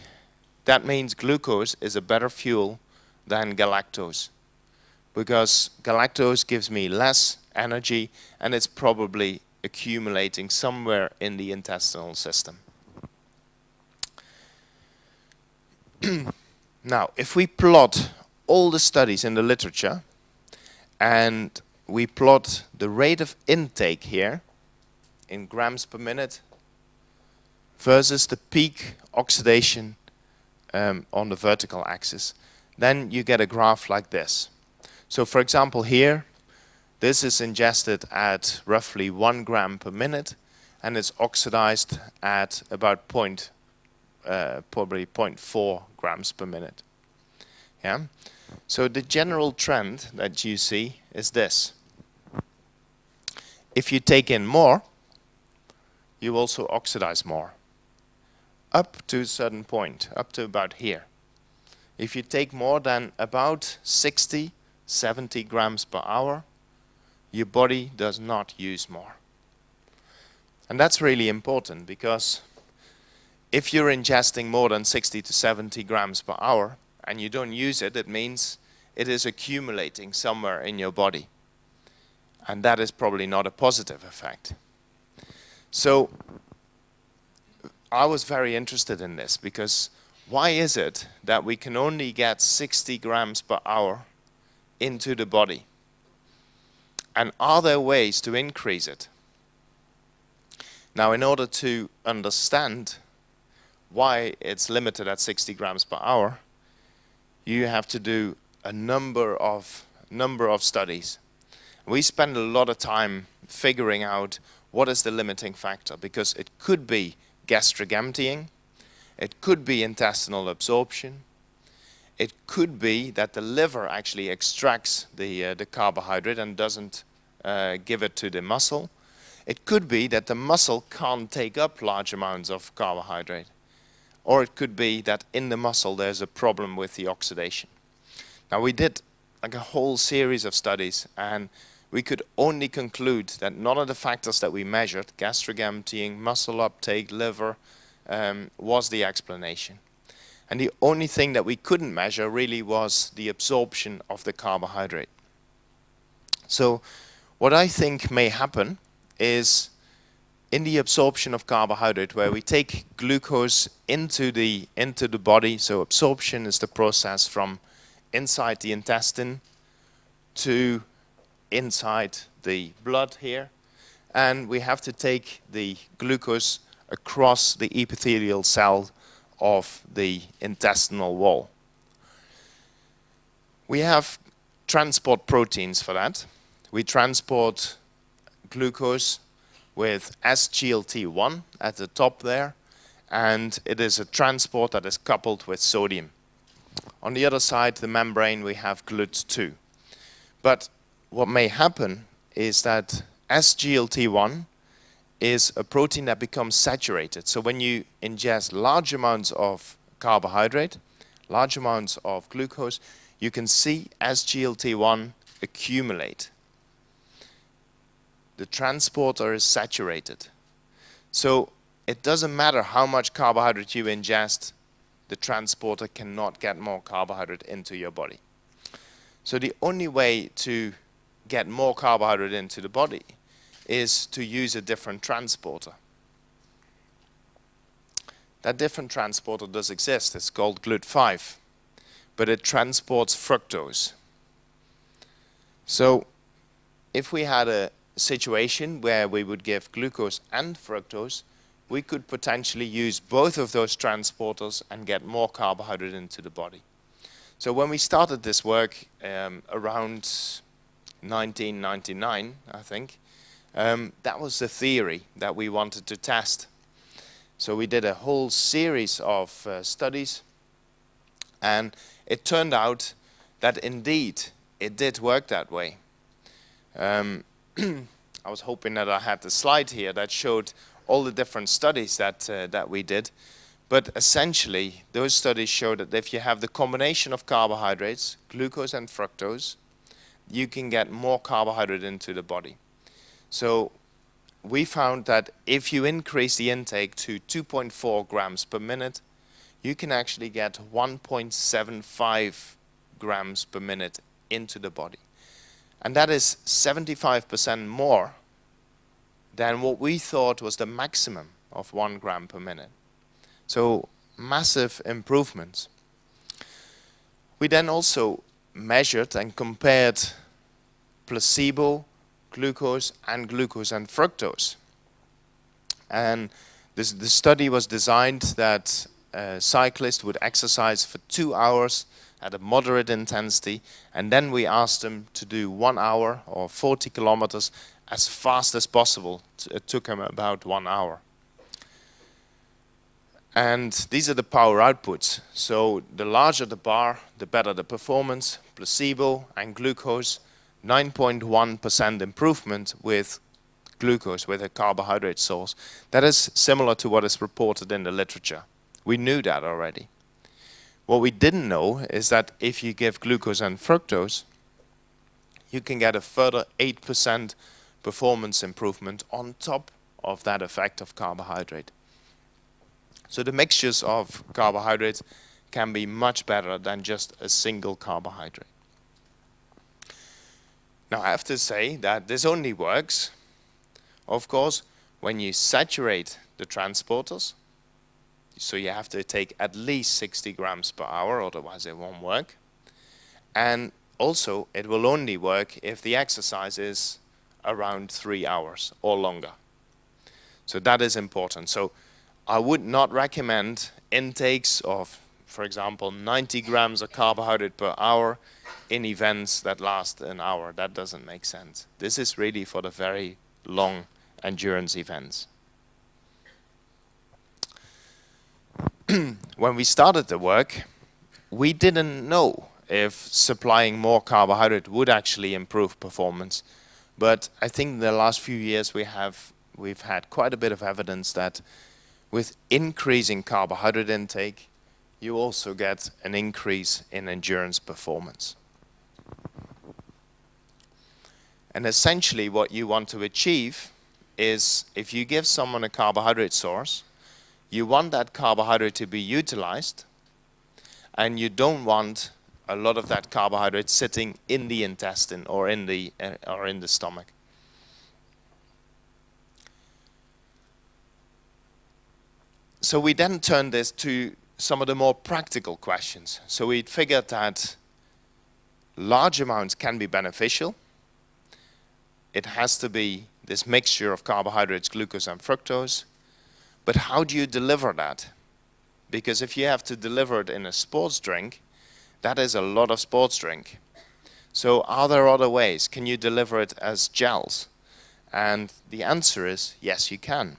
that means glucose is a better fuel than galactose, because galactose gives me less energy and it's probably accumulating somewhere in the intestinal system. Now, if we plot all the studies in the literature and we plot the rate of intake here in grams per minute versus the peak oxidation on the vertical axis, then you get a graph like this. So for example here, this is ingested at roughly 1 gram per minute, and it's oxidized at about probably 0.4 grams per minute. Yeah? So the general trend that you see is this. If you take in more, you also oxidize more, up to a certain point, up to about here. If you take more than about 60, 70 grams per hour, your body does not use more. And that's really important, because if you're ingesting more than 60 to 70 grams per hour and you don't use it, it means it is accumulating somewhere in your body. And that is probably not a positive effect. So I was very interested in this, because why is it that we can only get 60 grams per hour into the body? And are there ways to increase it? Now, in order to understand why it's limited at 60 grams per hour, you have to do a number of studies. We spend a lot of time figuring out what is the limiting factor, because it could be gastric emptying, it could be intestinal absorption, it could be that the liver actually extracts the carbohydrate and doesn't give it to the muscle. It could be that the muscle can't take up large amounts of carbohydrate. Or it could be that in the muscle there's a problem with the oxidation. Now, we did like a whole series of studies, and we could only conclude that none of the factors that we measured, gastric emptying, muscle uptake, liver, was the explanation. And the only thing that we couldn't measure really was the absorption of the carbohydrate. So what I think may happen is, in the absorption of carbohydrate, where we take glucose into the body, so absorption is the process from inside the intestine to inside the blood here, and we have to take the glucose across the epithelial cell of the intestinal wall. We have transport proteins for that. We transport glucose with SGLT1 at the top there, and it is a transport that is coupled with sodium. On the other side, the membrane, we have GLUT2. But what may happen is that SGLT1 is a protein that becomes saturated. So when you ingest large amounts of carbohydrate, large amounts of glucose, you can see SGLT1 accumulate. The transporter is saturated. So it doesn't matter how much carbohydrate you ingest, the transporter cannot get more carbohydrate into your body. So the only way to get more carbohydrate into the body is to use a different transporter. That different transporter does exist. It's called GLUT5, but it transports fructose. So if we had a situation where we would give glucose and fructose, we could potentially use both of those transporters and get more carbohydrate into the body. So when we started this work around 1999, I think, that was the theory that we wanted to test. So we did a whole series of studies, and it turned out that indeed it did work that way. I was hoping that I had the slide here that showed all the different studies that we did. But essentially, those studies show that if you have the combination of carbohydrates, glucose and fructose, you can get more carbohydrate into the body. So we found that if you increase the intake to 2.4 grams per minute, you can actually get 1.75 grams per minute into the body. And that is 75% more than what we thought was the maximum of 1 gram per minute. So massive improvements. We then also measured and compared placebo, glucose and fructose. And the study was designed that a cyclist would exercise for 2 hours at a moderate intensity, and then we asked them to do 1 hour or 40 kilometers as fast as possible. It took them about 1 hour. And these are the power outputs. So the larger the bar, the better the performance. Placebo and glucose, 9.1% improvement with glucose, with a carbohydrate source. That is similar to what is reported in the literature. We knew that already. What we didn't know is that if you give glucose and fructose, you can get a further 8% performance improvement on top of that effect of carbohydrate. So the mixtures of carbohydrates can be much better than just a single carbohydrate. Now I have to say that this only works, of course, when you saturate the transporters. So you have to take at least 60 grams per hour, otherwise it won't work. And also, it will only work if the exercise is around 3 hours or longer. So that is important. So I would not recommend intakes of, for example, 90 grams of carbohydrate per hour in events that last an hour. That doesn't make sense. This is really for the very long endurance events. When we started the work, we didn't know if supplying more carbohydrate would actually improve performance. But I think in the last few years we've had quite a bit of evidence that with increasing carbohydrate intake, you also get an increase in endurance performance. And essentially what you want to achieve is, if you give someone a carbohydrate source, you want that carbohydrate to be utilized, and you don't want a lot of that carbohydrate sitting in the intestine or in the stomach. So we then turned this to some of the more practical questions. So we figured that large amounts can be beneficial. It has to be this mixture of carbohydrates, glucose and fructose. But how do you deliver that? Because if you have to deliver it in a sports drink, that is a lot of sports drink. So are there other ways? Can you deliver it as gels? And the answer is yes, you can.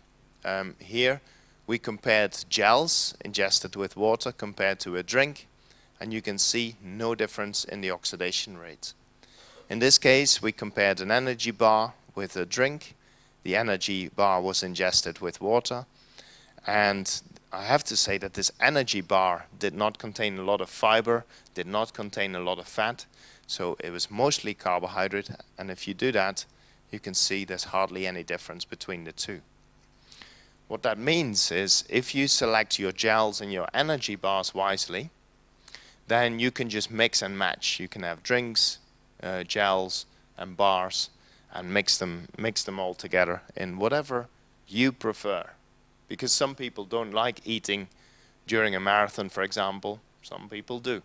Here we compared gels ingested with water compared to a drink, and you can see no difference in the oxidation rates. In this case, we compared an energy bar with a drink. The energy bar was ingested with water, and I have to say that this energy bar did not contain a lot of fiber, did not contain a lot of fat, so it was mostly carbohydrate, and if you do that, you can see there's hardly any difference between the two. What that means is, if you select your gels and your energy bars wisely, then you can just mix and match. You can have drinks, gels and bars, and mix them all together in whatever you prefer. Because some people don't like eating during a marathon, for example. Some people do.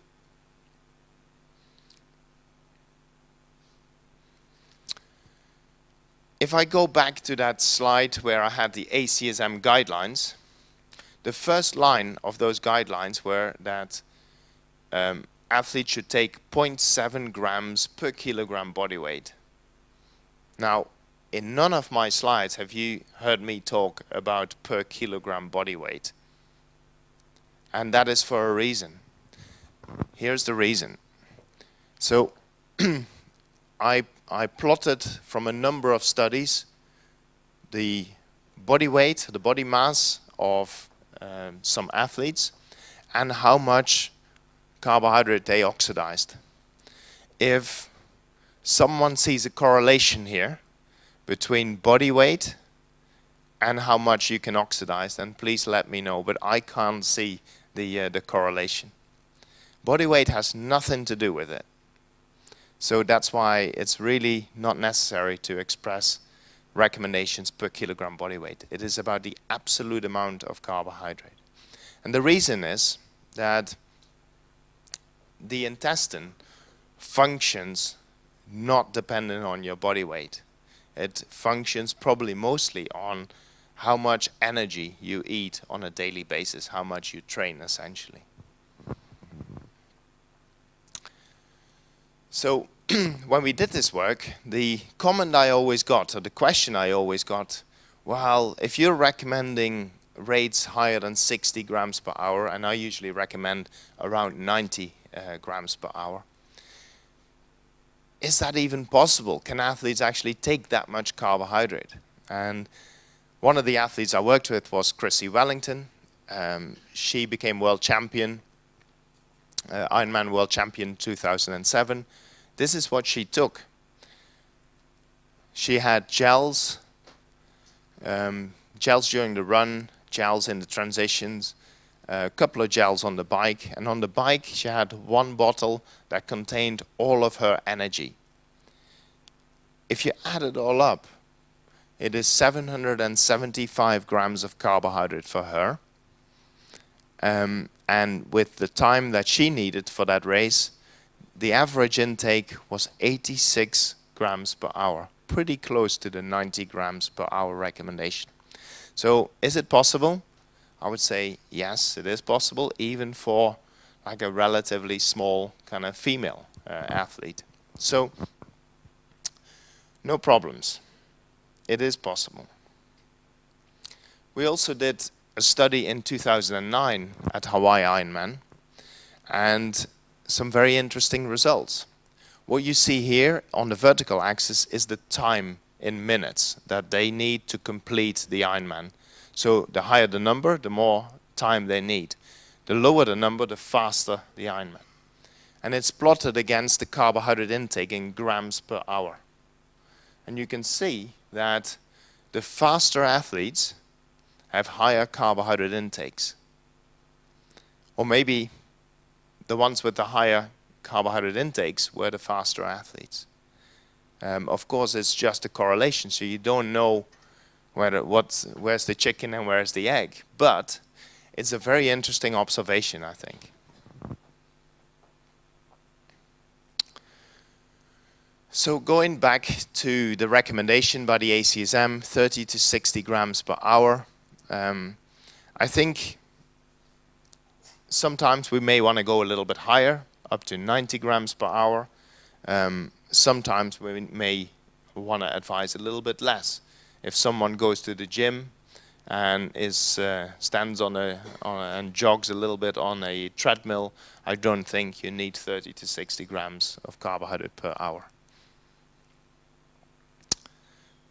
If I go back to that slide where I had the ACSM guidelines, the first line of those guidelines were that athletes should take 0.7 grams per kilogram body weight. Now, in none of my slides have you heard me talk about per kilogram body weight. And that is for a reason. Here's the reason. So I plotted from a number of studies the body weight, the body mass of some athletes, and how much carbohydrate they oxidized. If someone sees a correlation here between body weight and how much you can oxidize, then please let me know, but I can't see the correlation. Body weight has nothing to do with it. So that's why it's really not necessary to express recommendations per kilogram body weight. It is about the absolute amount of carbohydrate. And the reason is that the intestine functions not dependent on your body weight. It functions probably mostly on how much energy you eat on a daily basis, how much you train essentially. So when we did this work, the comment I always got, or the question I always got, well, if you're recommending rates higher than 60 grams per hour, and I usually recommend around 90 grams per hour, is that even possible? Can athletes actually take that much carbohydrate? And one of the athletes I worked with was Krissy Wellington. She became world champion, Ironman world champion 2007. This is what she took. She had gels during the run, gels in the transitions, a couple of gels on the bike, and on the bike she had one bottle that contained all of her energy. if you add it all up, it is 775 grams of carbohydrate for her. And with the time that she needed for that race, the average intake was 86 grams per hour, pretty close to the 90 grams per hour recommendation. So is it possible? I would say yes, it is possible, even for like a relatively small kind of female athlete. So no problems. It is possible. We also did a study in 2009 at Hawaii Ironman, and some very interesting results. What you see here on the vertical axis is the time in minutes that they need to complete the Ironman. So the higher the number, the more time they need. The lower the number, the faster the Ironman. And it's plotted against the carbohydrate intake in grams per hour. And you can see that the faster athletes have higher carbohydrate intakes. Or maybe the ones with the higher carbohydrate intakes were the faster athletes. Of course, it's just a correlation, so you don't know where's the chicken and where's the egg. But it's a very interesting observation, I think. So going back to the recommendation by the ACSM, 30 to 60 grams per hour, I think sometimes we may want to go a little bit higher, up to 90 grams per hour. Sometimes we may want to advise a little bit less. If someone goes to the gym and stands and jogs a little bit on a treadmill, I don't think you need 30 to 60 grams of carbohydrate per hour.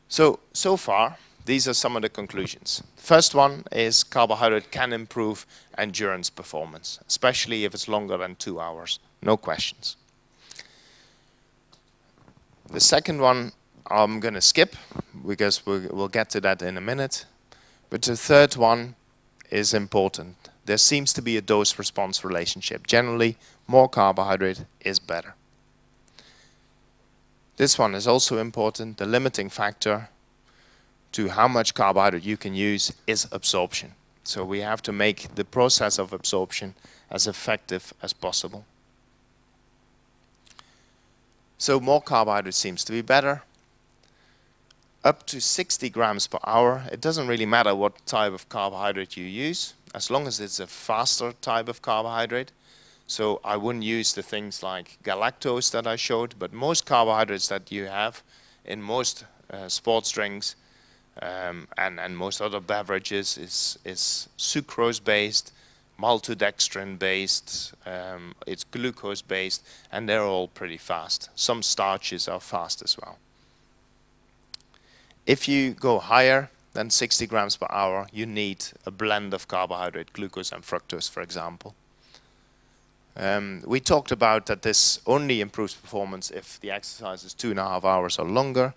So far, these are some of the conclusions. First one is carbohydrate can improve endurance performance, especially if it's longer than 2 hours. No questions. The second one I'm going to skip because we'll get to that in a minute. But the third one is important. There seems to be a dose-response relationship. Generally, more carbohydrate is better. This one is also important. The limiting factor to how much carbohydrate you can use is absorption. So we have to make the process of absorption as effective as possible. So more carbohydrate seems to be better. Up to 60 grams per hour, it doesn't really matter what type of carbohydrate you use, as long as it's a faster type of carbohydrate. So I wouldn't use the things like galactose that I showed, but most carbohydrates that you have in most sports drinks and most other beverages is sucrose-based, maltodextrin-based, it's glucose-based, and they're all pretty fast. Some starches are fast as well. If you go higher than 60 grams per hour, you need a blend of carbohydrate, glucose and fructose, for example. We talked about that this only improves performance if the exercise is 2.5 hours or longer,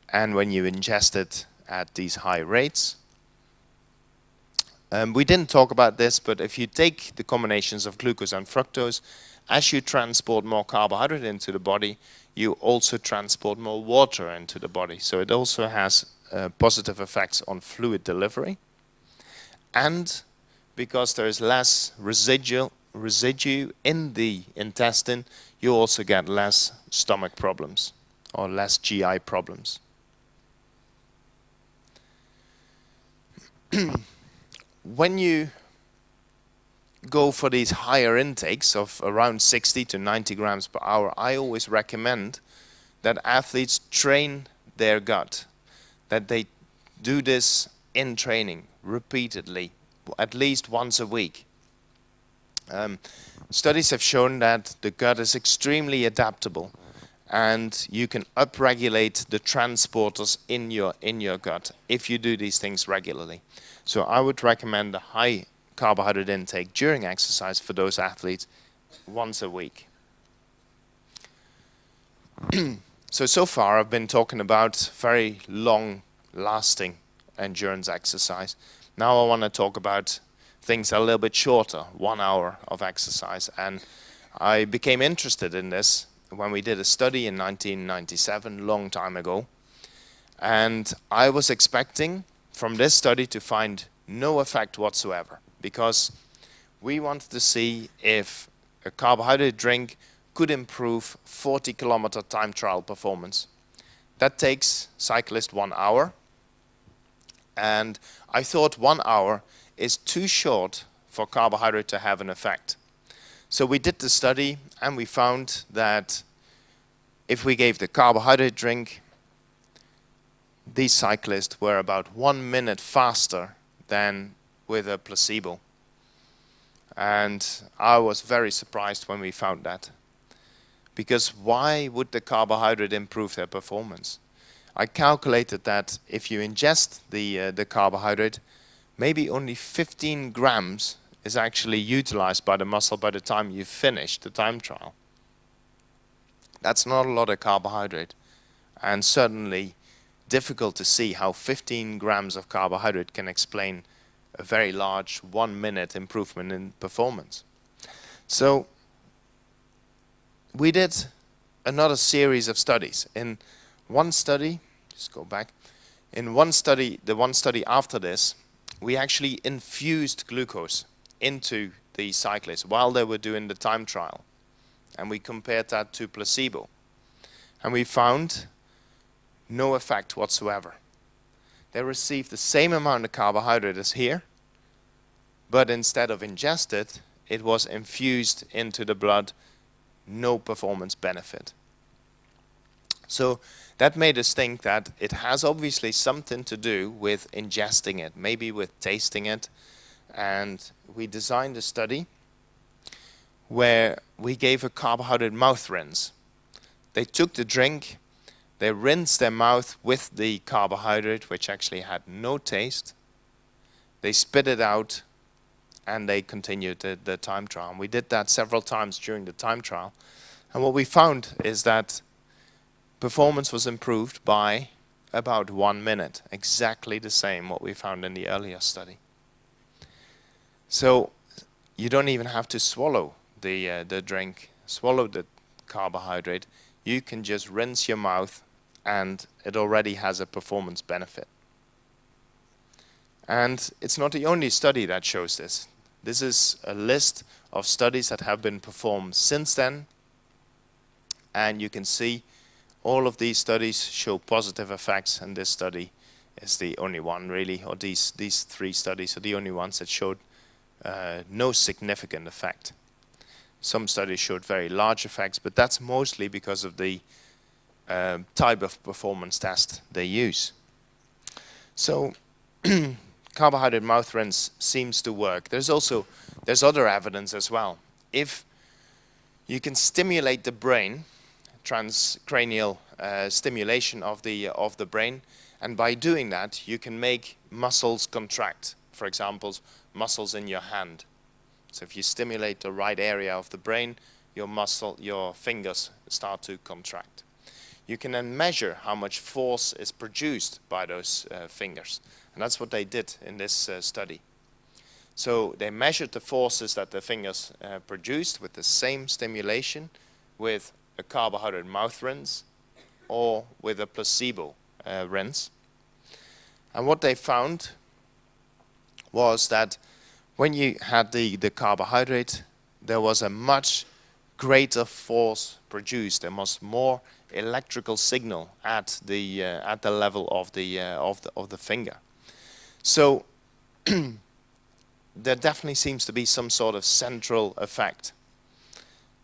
and when you ingest it at these high rates. We didn't talk about this, but if you take the combinations of glucose and fructose, as you transport more carbohydrate into the body, you also transport more water into the body. So it also has positive effects on fluid delivery. And because there is less residue in the intestine, you also get less stomach problems or less GI problems. When you go for these higher intakes of around 60 to 90 grams per hour, I always recommend that athletes train their gut, that they do this in training repeatedly, at least once a week. Studies have shown that the gut is extremely adaptable, and you can upregulate the transporters in your gut if you do these things regularly. So I would recommend a high carbohydrate intake during exercise for those athletes once a week. So far I've been talking about very long-lasting endurance exercise. Now I want to talk about things a little bit shorter, 1 hour of exercise. And I became interested in this when we did a study in 1997, long time ago. And I was expecting from this study to find no effect whatsoever, because we wanted to see if a carbohydrate drink could improve 40-kilometer time trial performance. That takes cyclists 1 hour, and I thought 1 hour is too short for carbohydrate to have an effect. So we did the study, and we found that if we gave the carbohydrate drink, these cyclists were about 1 minute faster than with a placebo. And I was very surprised when we found that. Because why would the carbohydrate improve their performance? I calculated that if you ingest the carbohydrate, maybe only 15 grams is actually utilized by the muscle by the time you finish the time trial. That's not a lot of carbohydrate, and certainly difficult to see how 15 grams of carbohydrate can explain a very large 1 minute improvement in performance. So we did another series of studies. In one study, just go back, in one study, the one study after this, we actually infused glucose into the cyclists while they were doing the time trial. And we compared that to placebo. And we found no effect whatsoever. They received the same amount of carbohydrate as here, but instead of ingested, it was infused into the blood, no performance benefit. So that made us think that it has obviously something to do with ingesting it, maybe with tasting it. And we designed a study where we gave a carbohydrate mouth rinse. They took the drink, they rinsed their mouth with the carbohydrate, which actually had no taste. They spit it out, and they continued the time trial. And we did that several times during the time trial. And what we found is that performance was improved by about 1 minute, exactly the same what we found in the earlier study. So you don't even have to swallow the drink, swallow the carbohydrate. You can just rinse your mouth, and it already has a performance benefit. And it's not the only study that shows this. This is a list of studies that have been performed since then. And you can see all of these studies show positive effects, and this study is the only one really, or these 3 studies are the only ones that showed no significant effect. Some studies showed very large effects, but that's mostly because of the type of performance test they use. So carbohydrate mouth rinse seems to work. There's other evidence as well. If you can stimulate the brain, transcranial stimulation of the brain, and by doing that you can make muscles contract. For example, muscles in your hand. So if you stimulate the right area of the brain, your fingers start to contract. You can then measure how much force is produced by those fingers. And that's what they did in this study. So they measured the forces that the fingers produced with the same stimulation with a carbohydrate mouth rinse or with a placebo rinse. And what they found was that when you had the carbohydrate, there was a much greater force produced. There was more electrical signal at the level of the finger. So there definitely seems to be some sort of central effect,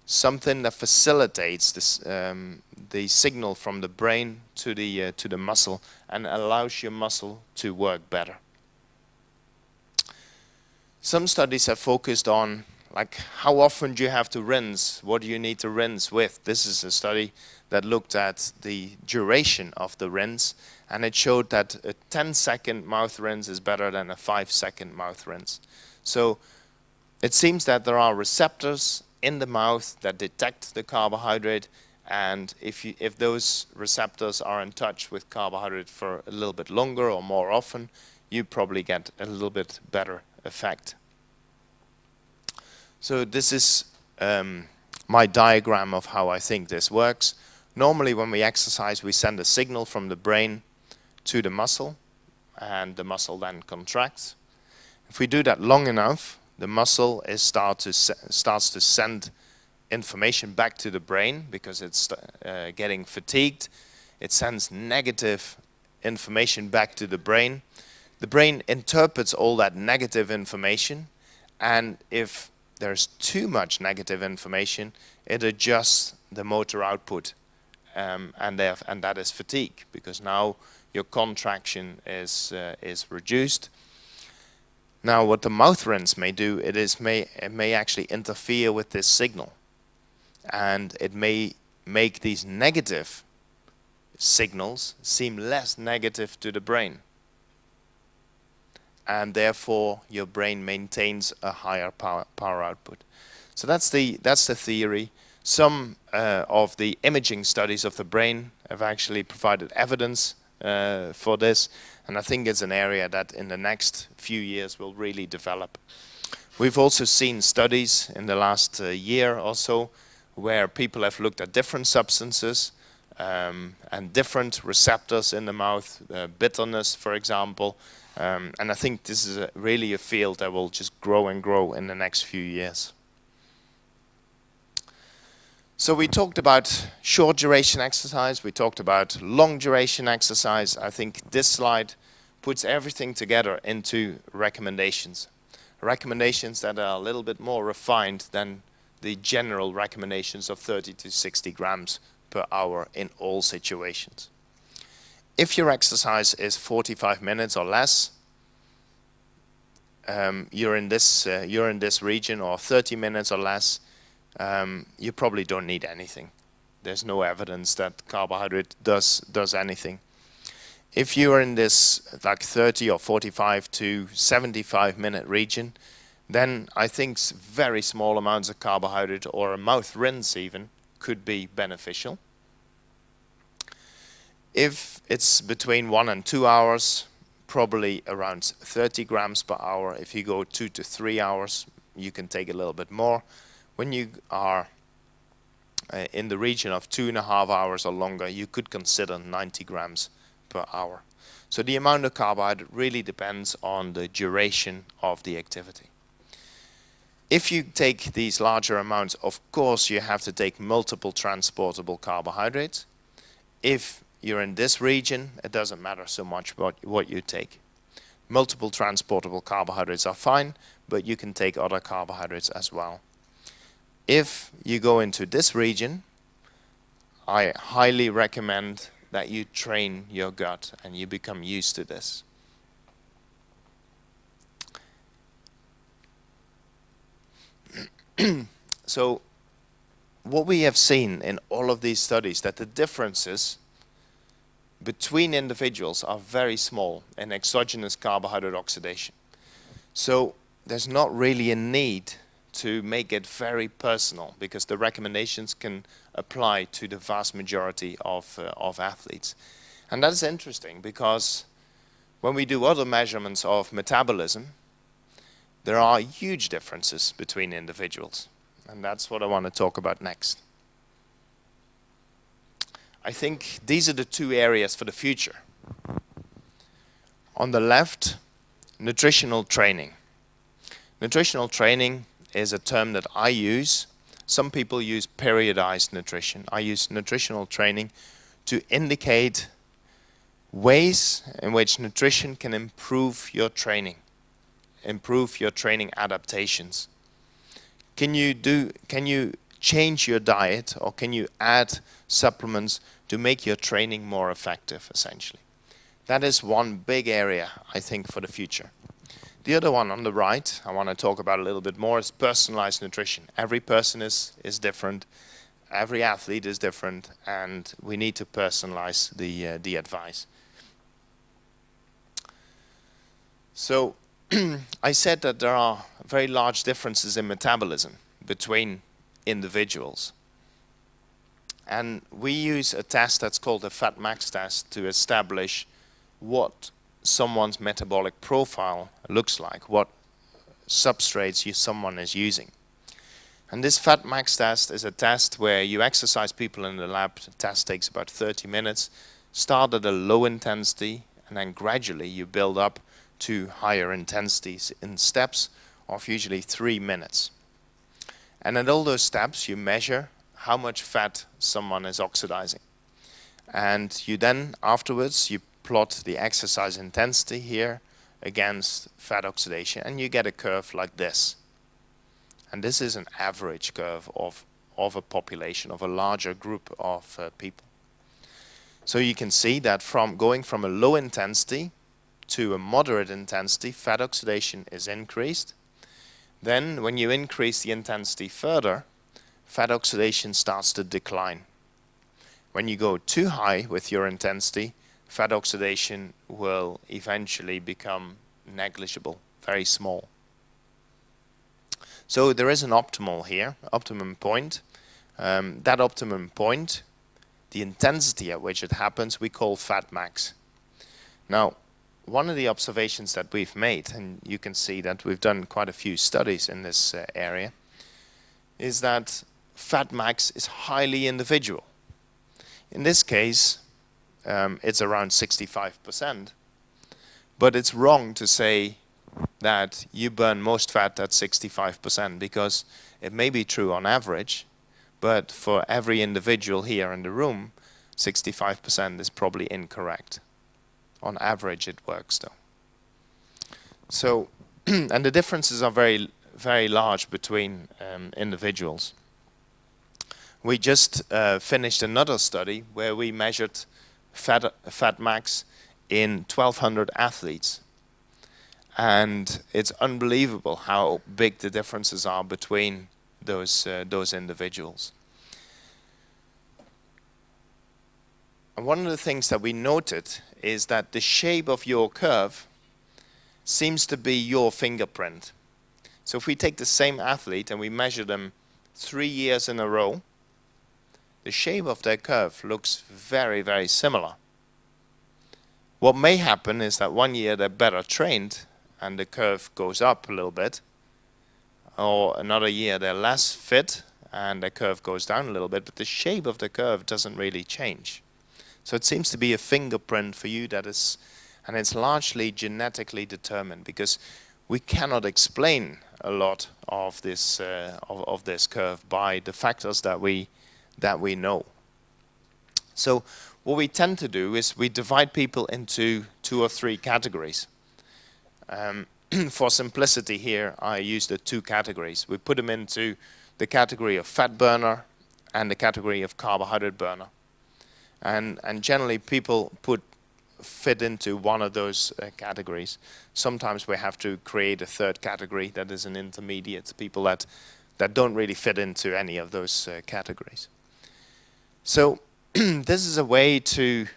something that facilitates this, the signal from the brain to the muscle and allows your muscle to work better. Some studies have focused on like how often do you have to rinse, what do you need to rinse with. This is a study that looked at the duration of the rinse, and it showed that a 10-second mouth rinse is better than a 5-second mouth rinse. So it seems that there are receptors in the mouth that detect the carbohydrate, and if those receptors are in touch with carbohydrate for a little bit longer or more often, you probably get a little bit better effect. So this is my diagram of how I think this works. Normally when we exercise, we send a signal from the brain to the muscle, and the muscle then contracts. If we do that long enough, the muscle starts to send information back to the brain because it's getting fatigued. It sends negative information back to the brain. The brain interprets all that negative information, and if there's too much negative information, it adjusts the motor output, and that is fatigue, because now your contraction is reduced. Now, what the mouth rinse may do, it may actually interfere with this signal, and it may make these negative signals seem less negative to the brain, and therefore your brain maintains a higher power output. So that's the theory. Some of the imaging studies of the brain have actually provided evidence for this, and I think it's an area that in the next few years will really develop. We've also seen studies in the last year or so where people have looked at different substances and different receptors in the mouth, bitterness, for example, and I think this is really a field that will just grow and grow in the next few years. So we talked about short duration exercise, we talked about long duration exercise. I think this slide puts everything together into recommendations. Recommendations that are a little bit more refined than the general recommendations of 30 to 60 grams per hour in all situations. If your exercise is 45 minutes or less, you're in this region, or 30 minutes or less, you probably don't need anything. There's no evidence that carbohydrate does anything. If you're in this like 30 or 45 to 75 minute region, then I think very small amounts of carbohydrate or a mouth rinse even could be beneficial. If it's between 1 and 2 hours, probably around 30 grams per hour. If you go 2 to 3 hours, you can take a little bit more. When you are in the region of 2.5 hours or longer, you could consider 90 grams per hour. So the amount of carbohydrate really depends on the duration of the activity. If you take these larger amounts, of course you have to take multiple transportable carbohydrates. If you're in this region, it doesn't matter so much what you take. Multiple transportable carbohydrates are fine, but you can take other carbohydrates as well. If you go into this region, I highly recommend that you train your gut and you become used to this. So what we have seen in all of these studies, that the differences between individuals are very small in exogenous carbohydrate oxidation. So there's not really a need to make it very personal, because the recommendations can apply to the vast majority of athletes. And that is interesting, because when we do other measurements of metabolism, there are huge differences between individuals. And that's what I want to talk about next. I think these are the two areas for the future. On the left, nutritional training. Nutritional training is a term that I use. Some people use periodized nutrition. I use nutritional training to indicate ways in which nutrition can improve your training adaptations. Can you change your diet, or can you add supplements to make your training more effective, essentially? That is one big area, I think, for the future. The other one on the right, I want to talk about a little bit more, is personalized nutrition. Every person is different, every athlete is different, and we need to personalize the advice. So I said that there are very large differences in metabolism between individuals. And we use a test that's called the Fat Max test to establish what someone's metabolic profile looks like, what substrates someone is using. And this fat max test is a test where you exercise people in the lab. The test takes about 30 minutes. Start at a low intensity, and then gradually you build up to higher intensities in steps of usually 3 minutes. And at all those steps, you measure how much fat someone is oxidizing. And you then, afterwards, you plot the exercise intensity here against fat oxidation, and you get a curve like this. And this is an average curve of a population, of a larger group of people. So you can see that from going from a low intensity to a moderate intensity, fat oxidation is increased. Then when you increase the intensity further, fat oxidation starts to decline. When you go too high with your intensity, fat oxidation will eventually become negligible, very small. So there is an optimal here, optimum point. That optimum point, the intensity at which it happens, we call fat max. Now, one of the observations that we've made, and you can see that we've done quite a few studies in this area, is that fat max is highly individual. In this case, it's around 65%, but it's wrong to say that you burn most fat at 65%, because it may be true on average, but for every individual here in the room, 65% is probably incorrect. On average, it works though. So, and the differences are very, very large between individuals. We just finished another study where we measured fat max in 1,200 athletes. And it's unbelievable how big the differences are between those individuals. And one of the things that we noted is that the shape of your curve seems to be your fingerprint. So if we take the same athlete and we measure them 3 years in a row, the shape of their curve looks very, very similar. What may happen is that 1 year they're better trained and the curve goes up a little bit, or another year they're less fit and the curve goes down a little bit, but the shape of the curve doesn't really change. So it seems to be a fingerprint for you that is, and it's largely genetically determined, because we cannot explain a lot of this curve by the factors that we know. So what we tend to do is we divide people into 2 or 3 categories. For simplicity here, I use the 2 categories. We put them into the category of fat burner and the category of carbohydrate burner. And generally people fit into one of those categories. Sometimes we have to create a 3rd category that is an intermediate, people that don't really fit into any of those categories. So this is a way to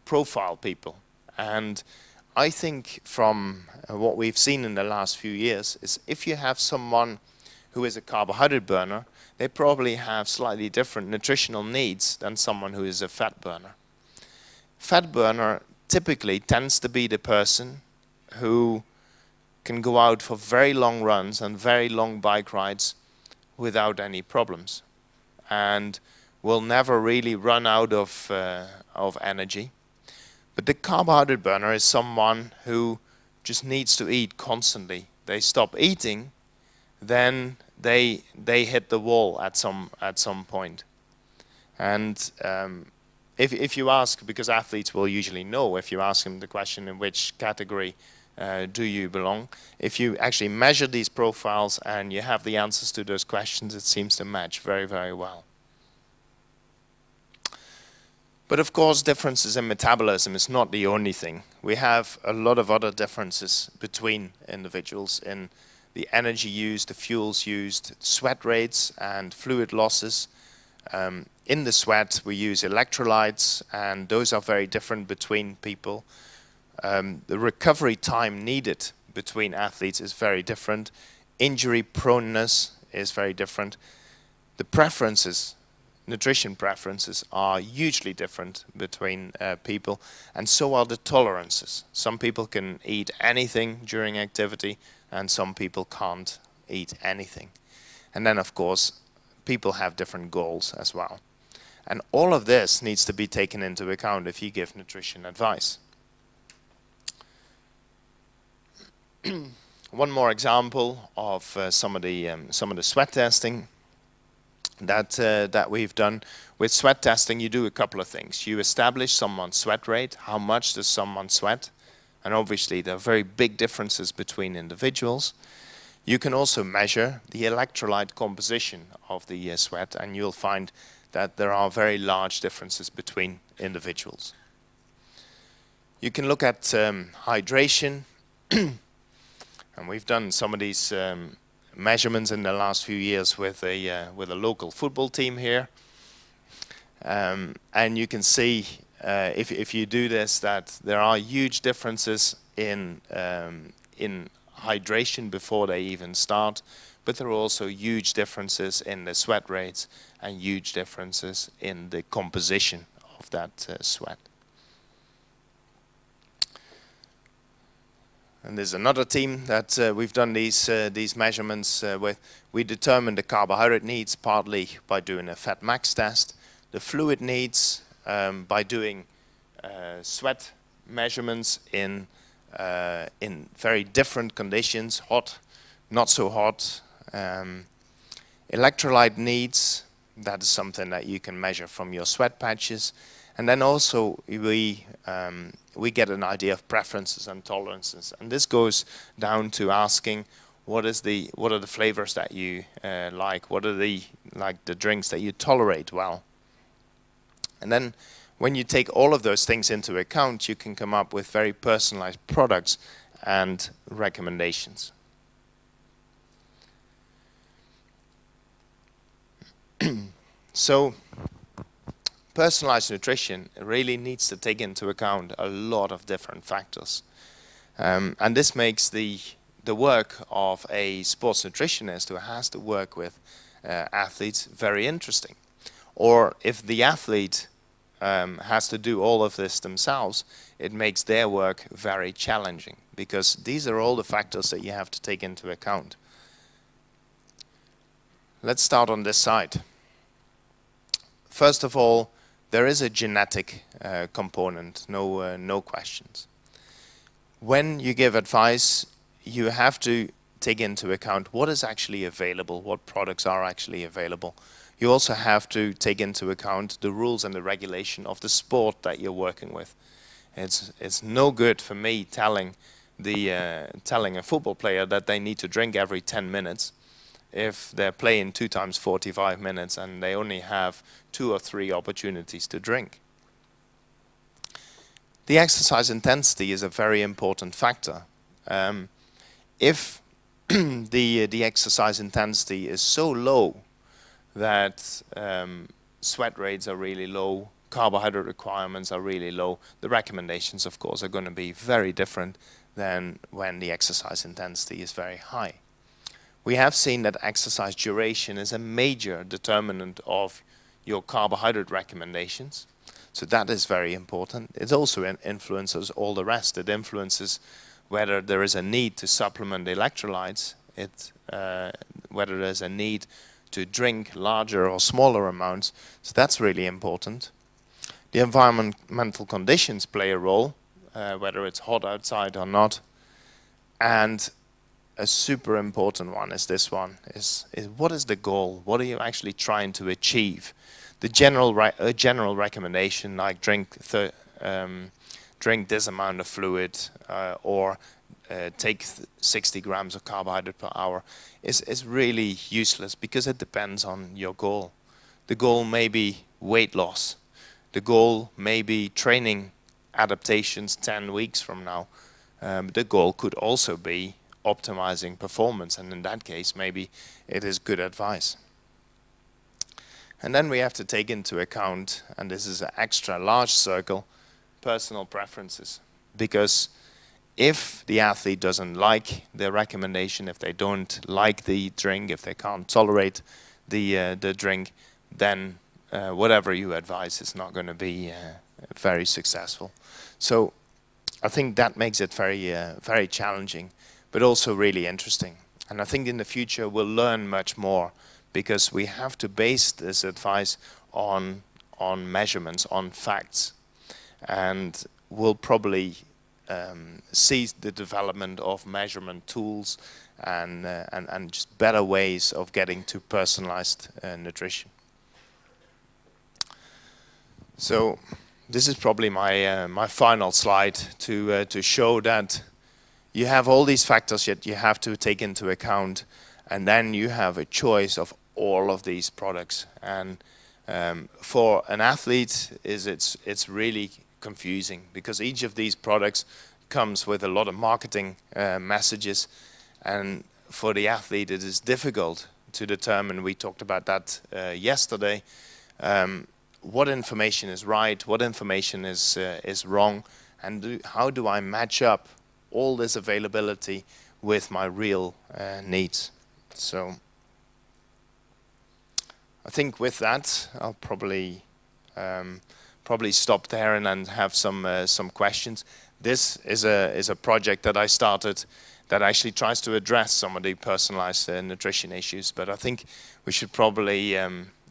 profile people. And I think from what we've seen in the last few years is if you have someone who is a carbohydrate burner, they probably have slightly different nutritional needs than someone who is a fat burner. Fat burner typically tends to be the person who can go out for very long runs and very long bike rides without any problems, and will never really run out of energy. But the carbohydrate burner is someone who just needs to eat constantly. They stop eating, then they hit the wall at some point. And if you ask, because athletes will usually know, if you ask them the question in which category do you belong, if you actually measure these profiles and you have the answers to those questions, it seems to match very, very well. But of course, differences in metabolism is not the only thing. We have a lot of other differences between individuals in the energy used, the fuels used, sweat rates and fluid losses. In the sweat, we use electrolytes, and those are very different between people. The recovery time needed between athletes is very different. Injury proneness is very different. The preferences, nutrition preferences, are hugely different between people, and so are the tolerances. Some people can eat anything during activity, and some people can't eat anything. And then, of course, people have different goals as well. And all of this needs to be taken into account if you give nutrition advice. One more example of some of the sweat testing that we've done. With sweat testing, you do a couple of things. You establish someone's sweat rate. How much does someone sweat? And obviously, there are very big differences between individuals. You can also measure the electrolyte composition of the sweat, and you'll find that there are very large differences between individuals. You can look at hydration, and we've done some of these measurements in the last few years with a local football team here. And you can see, if you do this, that there are huge differences in hydration before they even start, but there are also huge differences in the sweat rates and huge differences in the composition of that sweat. And there's another team that we've done these measurements with. We determined the carbohydrate needs partly by doing a fat max test, the fluid needs by doing sweat measurements in very different conditions, hot, not so hot. Electrolyte needs, that is something that you can measure from your sweat patches. And then also we get an idea of preferences and tolerances. And this goes down to asking what are the flavors that you like, what are the drinks that you tolerate well. And then when you take all of those things into account, you can come up with very personalized products and recommendations. So personalized nutrition really needs to take into account a lot of different factors. And this makes the work of a sports nutritionist who has to work with athletes very interesting. Or if the athlete has to do all of this themselves, it makes their work very challenging, because these are all the factors that you have to take into account. Let's start on this side. First of all, there is a genetic component, no questions. When you give advice, you have to take into account what is actually available, what products are actually available. You also have to take into account the rules and the regulation of the sport that you're working with. It's no good for me telling a football player that they need to drink every 10 minutes if they're playing 2 times 45 minutes and they only have 2 or 3 opportunities to drink. The exercise intensity is a very important factor. If the exercise intensity is so low that sweat rates are really low, carbohydrate requirements are really low, the recommendations, of course, are going to be very different than when the exercise intensity is very high. We have seen that exercise duration is a major determinant of your carbohydrate recommendations. So that is very important. It also influences all the rest. It influences whether there is a need to supplement electrolytes, whether there's a need to drink larger or smaller amounts. So that's really important. The environmental conditions play a role, whether it's hot outside or not. And a super important one is this one, is what is the goal? What are you actually trying to achieve? The general recommendation, like drink this amount of fluid or take 60 grams of carbohydrate per hour, is really useless, because it depends on your goal. The goal may be weight loss. The goal may be training adaptations 10 weeks from now. The goal could also be optimizing performance, and in that case maybe it is good advice. And then we have to take into account, and this is an extra large circle, personal preferences. Because if the athlete doesn't like the recommendation, if they don't like the drink, if they can't tolerate the drink, then whatever you advise is not going to be very successful. So I think that makes it very challenging, but also really interesting. And I think in the future we'll learn much more, because we have to base this advice on measurements, on facts. And we'll probably see the development of measurement tools and just better ways of getting to personalized nutrition. So this is probably my final slide to show that you have all these factors that you have to take into account, and then you have a choice of all of these products. And for an athlete, it's really confusing, because each of these products comes with a lot of marketing messages, and for the athlete it is difficult to determine, we talked about that yesterday, what information is right, what information is wrong, and how do I match up all this availability with my real needs. So I think with that I'll probably stop there and then have some questions. This is a project that I started that actually tries to address some of the personalized nutrition issues, but I think we should probably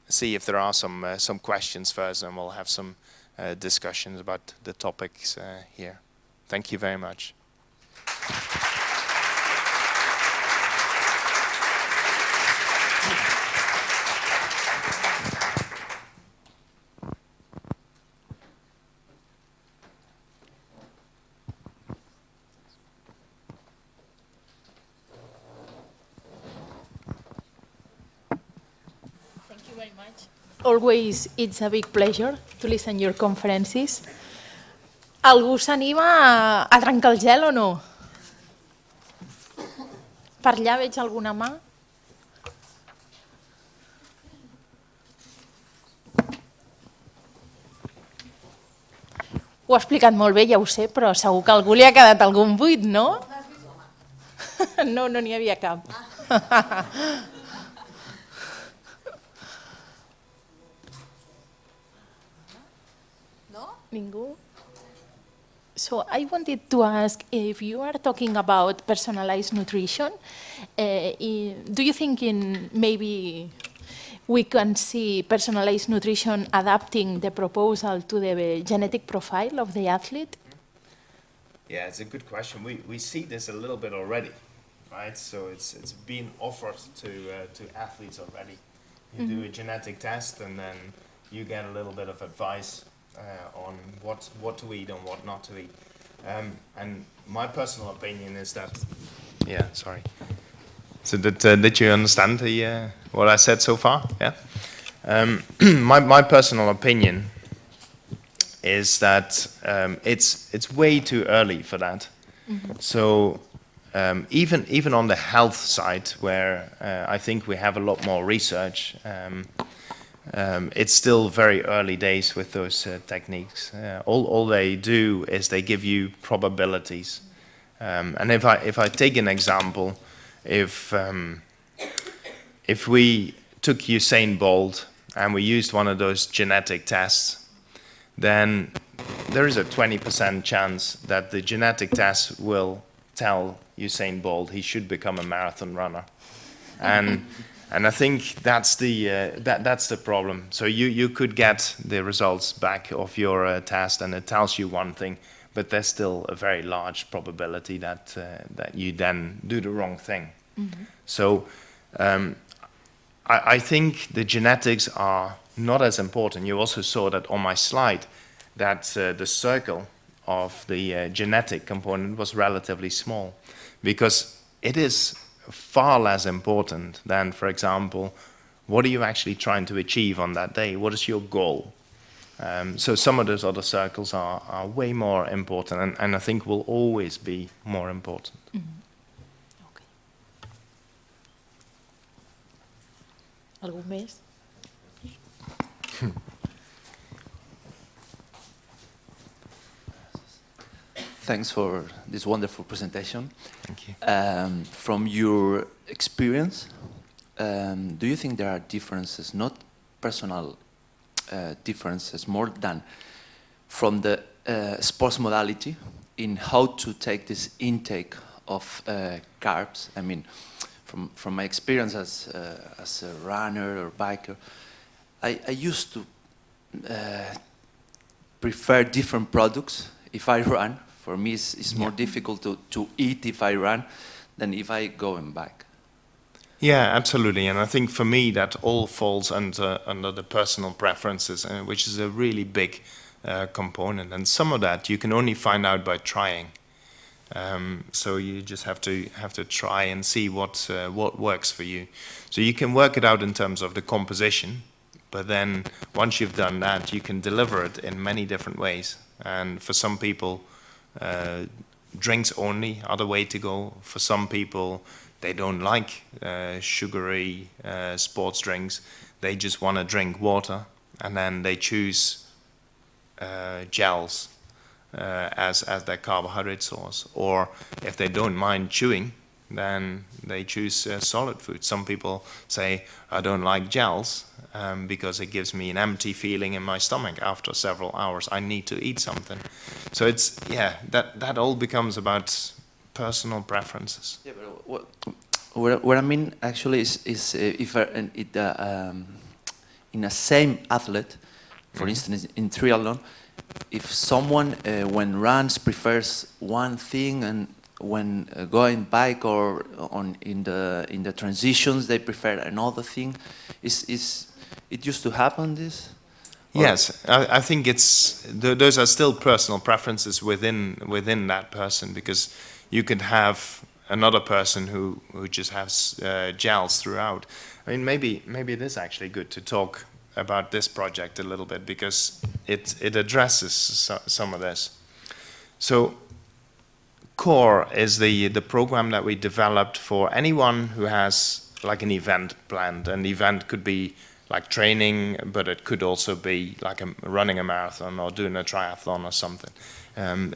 see if there are some questions first, and we'll have some discussions about the topics here. Thank you very much. Always, it's a big pleasure to listen to your conferences. Algú s'anima a trencar el gel o no? Per allà veig alguna mà. Ho ha explicat molt bé, ja ho sé, però segur que a algú li ha quedat algun buit, no? No, no n'hi havia cap. Ningú? So I wanted to ask, if you are talking about personalized nutrition, do you think maybe we can see personalized nutrition adapting the proposal to the genetic profile of the athlete? Yeah, it's a good question. We see this a little bit already, right? So it's been offered to athletes already. You do a genetic test, and then you get a little bit of advice on what to eat and what not to eat. And my personal opinion is that... Yeah, sorry. So did you understand what I said so far? Yeah. My personal opinion is that it's way too early for that. Mm-hmm. So even on the health side, where I think we have a lot more research, it's still very early days with those techniques. All they do is they give you probabilities. And if I take an example, if we took Usain Bolt and we used one of those genetic tests, then there is a 20% chance that the genetic test will tell Usain Bolt he should become a marathon runner. And I think that's the problem. So you could get the results back of your test, and it tells you one thing, but there's still a very large probability that you then do the wrong thing. Mm-hmm. So I think the genetics are not as important. You also saw that on my slide that the circle of the genetic component was relatively small, because it is far less important than, for example, what are you actually trying to achieve on that day? What is your goal? So some of those other circles are way more important, and I think will always be more important. Mm-hmm. Okay. ¿Algún més? Thanks for this wonderful presentation. Thank you. From your experience, do you think there are differences, not personal differences, more than from the sports modality in how to take this intake of carbs? I mean, from my experience as a runner or biker, I used to prefer different products if I run. For me, it's more difficult to eat if I run than if I go and bike. Yeah, absolutely. And I think for me that all falls under the personal preferences, which is a really big component. And some of that you can only find out by trying. So you just have to try and see what works for you. So you can work it out in terms of the composition, but then once you've done that, you can deliver it in many different ways. And for some people, drinks only are the way to go. For some people, they don't like sugary sports drinks. They just want to drink water, and then they choose gels as their carbohydrate source. Or if they don't mind chewing, then they choose solid food. Some people say, I don't like gels because it gives me an empty feeling in my stomach after several hours. I need to eat something. So it's, that all becomes about personal preferences. Yeah, but what I mean actually is if in a same athlete, for instance, in triathlon, if someone when runs prefers one thing, and when going bike or in the transitions they prefer another thing, it used to happen this? Or? Yes, I think those are still personal preferences within that person, because you could have another person who just has gels throughout. I mean, maybe it is actually good to talk about this project a little bit, because it addresses some of this. So CORE is the program that we developed for anyone who has like an event planned. An event could be like training, but it could also be like running a marathon or doing a triathlon or something.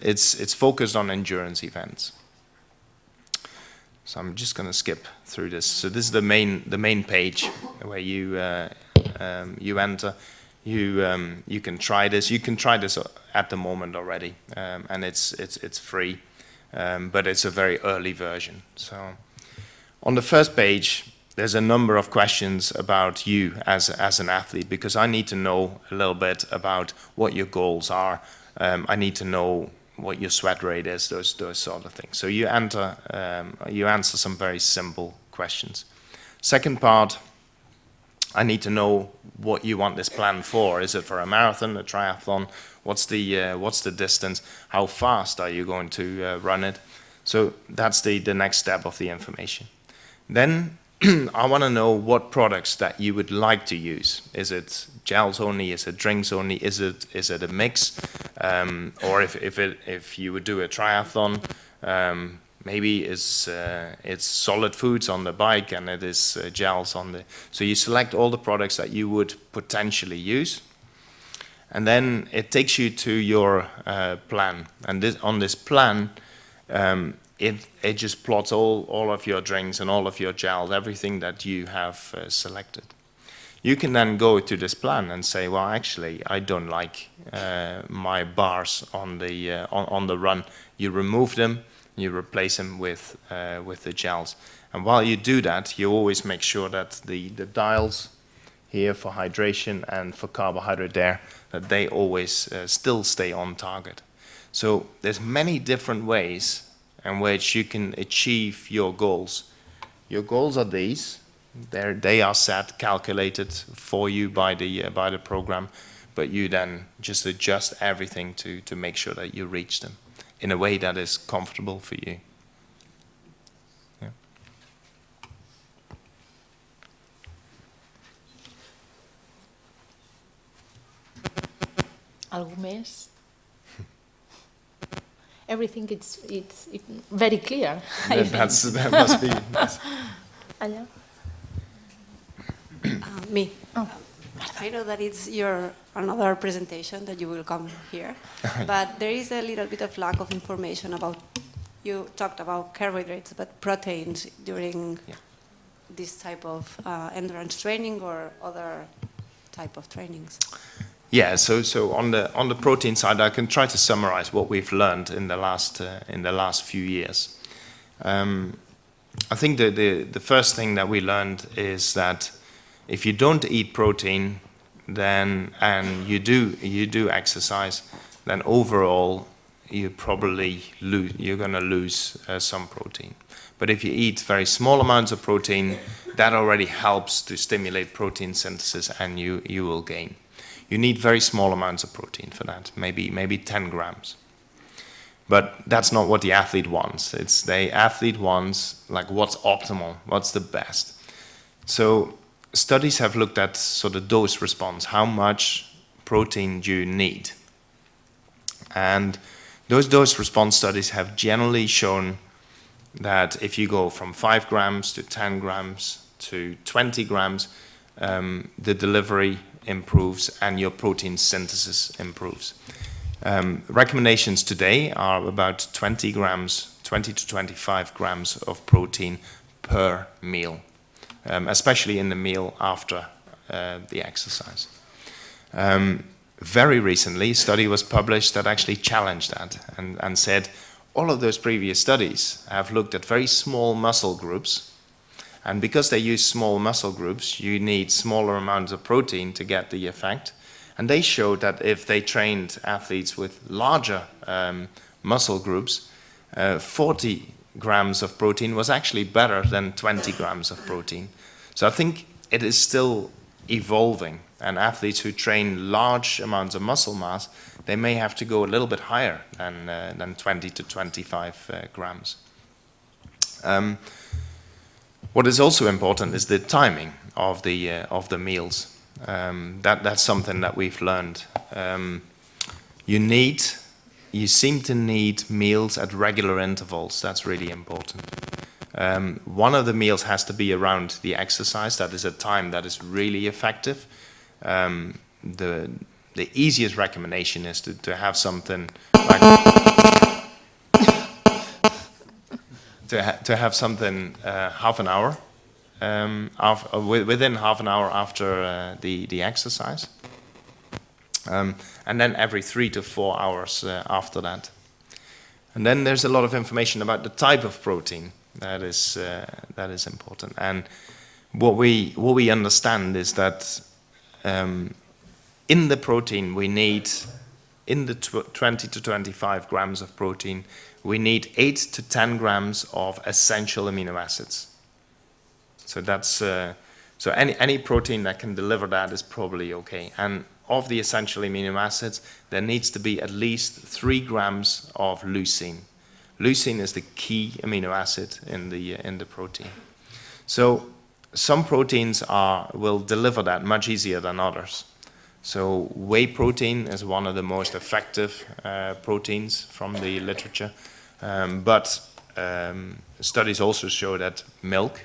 It's focused on endurance events. So I'm just going to skip through this. So this is the main page where you enter. You can try this. You can try this at the moment already, and it's free, but it's a very early version. So on the first page, there's a number of questions about you as an athlete, because I need to know a little bit about what your goals are. I need to know what your sweat rate is, those sort of things. So you answer some very simple questions. Second part, I need to know what you want this plan for. Is it for a marathon, a triathlon? What's the distance? How fast are you going to run it? So that's the next step of the information. Then I want to know what products that you would like to use. Is it gels only? Is it drinks only? Is it a mix? Or if you would do a triathlon, maybe it's solid foods on the bike and it is gels on the. So you select all the products that you would potentially use, and then it takes you to your plan. And on this plan, it just plots all of your drinks and all of your gels, everything that you have selected. You can then go to this plan and say, well, actually, I don't like my bars on the run. You remove them, you replace them with the gels. And while you do that, you always make sure that the dials here for hydration and for carbohydrate there, that they always still stay on target. So there's many different ways in which you can achieve your goals. Your goals are these. They are set, calculated for you by the program, but you then just adjust everything to make sure that you reach them in a way that is comfortable for you. Yeah. Algo més? Everything it's very clear. That must be. Allà. Me. Oh. I know that it's your another presentation that you will come here, but there is a little bit of lack of information about. You talked about carbohydrates, but proteins during this type of endurance training or other type of trainings. Yeah, so on the protein side, I can try to summarize what we've learned in the last few years. I think the first thing that we learned is that if you don't eat protein, then and you do exercise, then overall you're going to lose some protein. But if you eat very small amounts of protein, that already helps to stimulate protein synthesis, and you will gain. You need very small amounts of protein for that, maybe 10 grams. But that's not what the athlete wants. The athlete wants like what's optimal, what's the best. So studies have looked at sort of dose response, how much protein do you need? And those dose response studies have generally shown that if you go from 5 grams to 10 grams to 20 grams, the delivery improves and your protein synthesis improves. Recommendations today are about 20 to 25 grams of protein per meal, especially in the meal after the exercise. Very recently, a study was published that actually challenged that and said all of those previous studies have looked at very small muscle groups, and because they use small muscle groups, you need smaller amounts of protein to get the effect. And they showed that if they trained athletes with larger muscle groups, 40 grams of protein was actually better than 20 grams of protein. So I think it is still evolving, and athletes who train large amounts of muscle mass, they may have to go a little bit higher than 20 to 25 grams. What is also important is the timing of the meals. That's something that we've learned. You seem to need meals at regular intervals. That's really important. One of the meals has to be around the exercise. That is a time that is really effective. The easiest recommendation is to have something like to have something half an hour. Within half an hour after the exercise, and then every 3 to 4 hours after that. And then there's a lot of information about the type of protein that is important. And what we understand is that in the protein we need, in the 20 to 25 grams of protein, we need 8 to 10 grams of essential amino acids. So that's so any protein that can deliver that is probably okay. And of the essential amino acids, there needs to be at least 3 grams of leucine. Leucine is the key amino acid in the protein. So some proteins will deliver that much easier than others. So whey protein is one of the most effective proteins from the literature, but studies also show that milk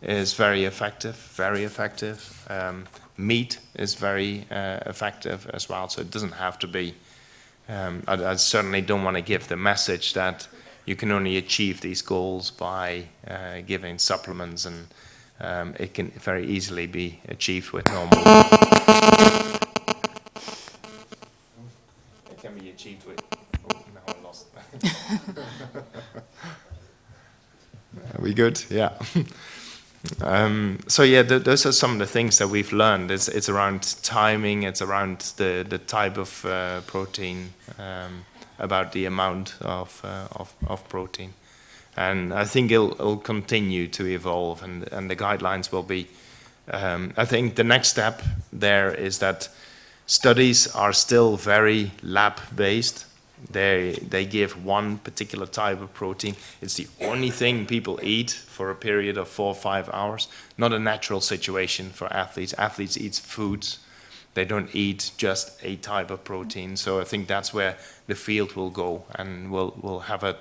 is very effective, meat is very effective as well, so it doesn't have to be, I certainly don't want to give the message that you can only achieve these goals by giving supplements, and it can very easily be achieved with normal. It can be achieved with, now I lost. Are we good? Yeah. So yeah, those are some of the things that we've learned. It's around timing, it's around the type of protein, about the amount of protein. And I think it'll continue to evolve, and the guidelines will be, I think the next step there is that studies are still very lab-based. They give one particular type of protein. It's the only thing people eat for a period of 4 or 5 hours. Not a natural situation for athletes. Athletes eat foods. They don't eat just a type of protein. So I think that's where the field will go, and we'll have a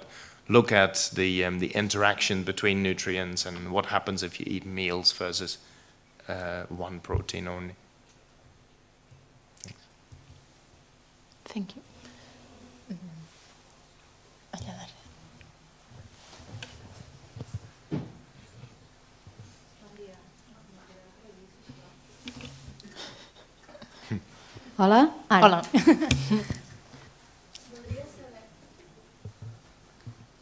look at the interaction between nutrients and what happens if you eat meals versus one protein only. Thank you. Hola. Ara. Hola.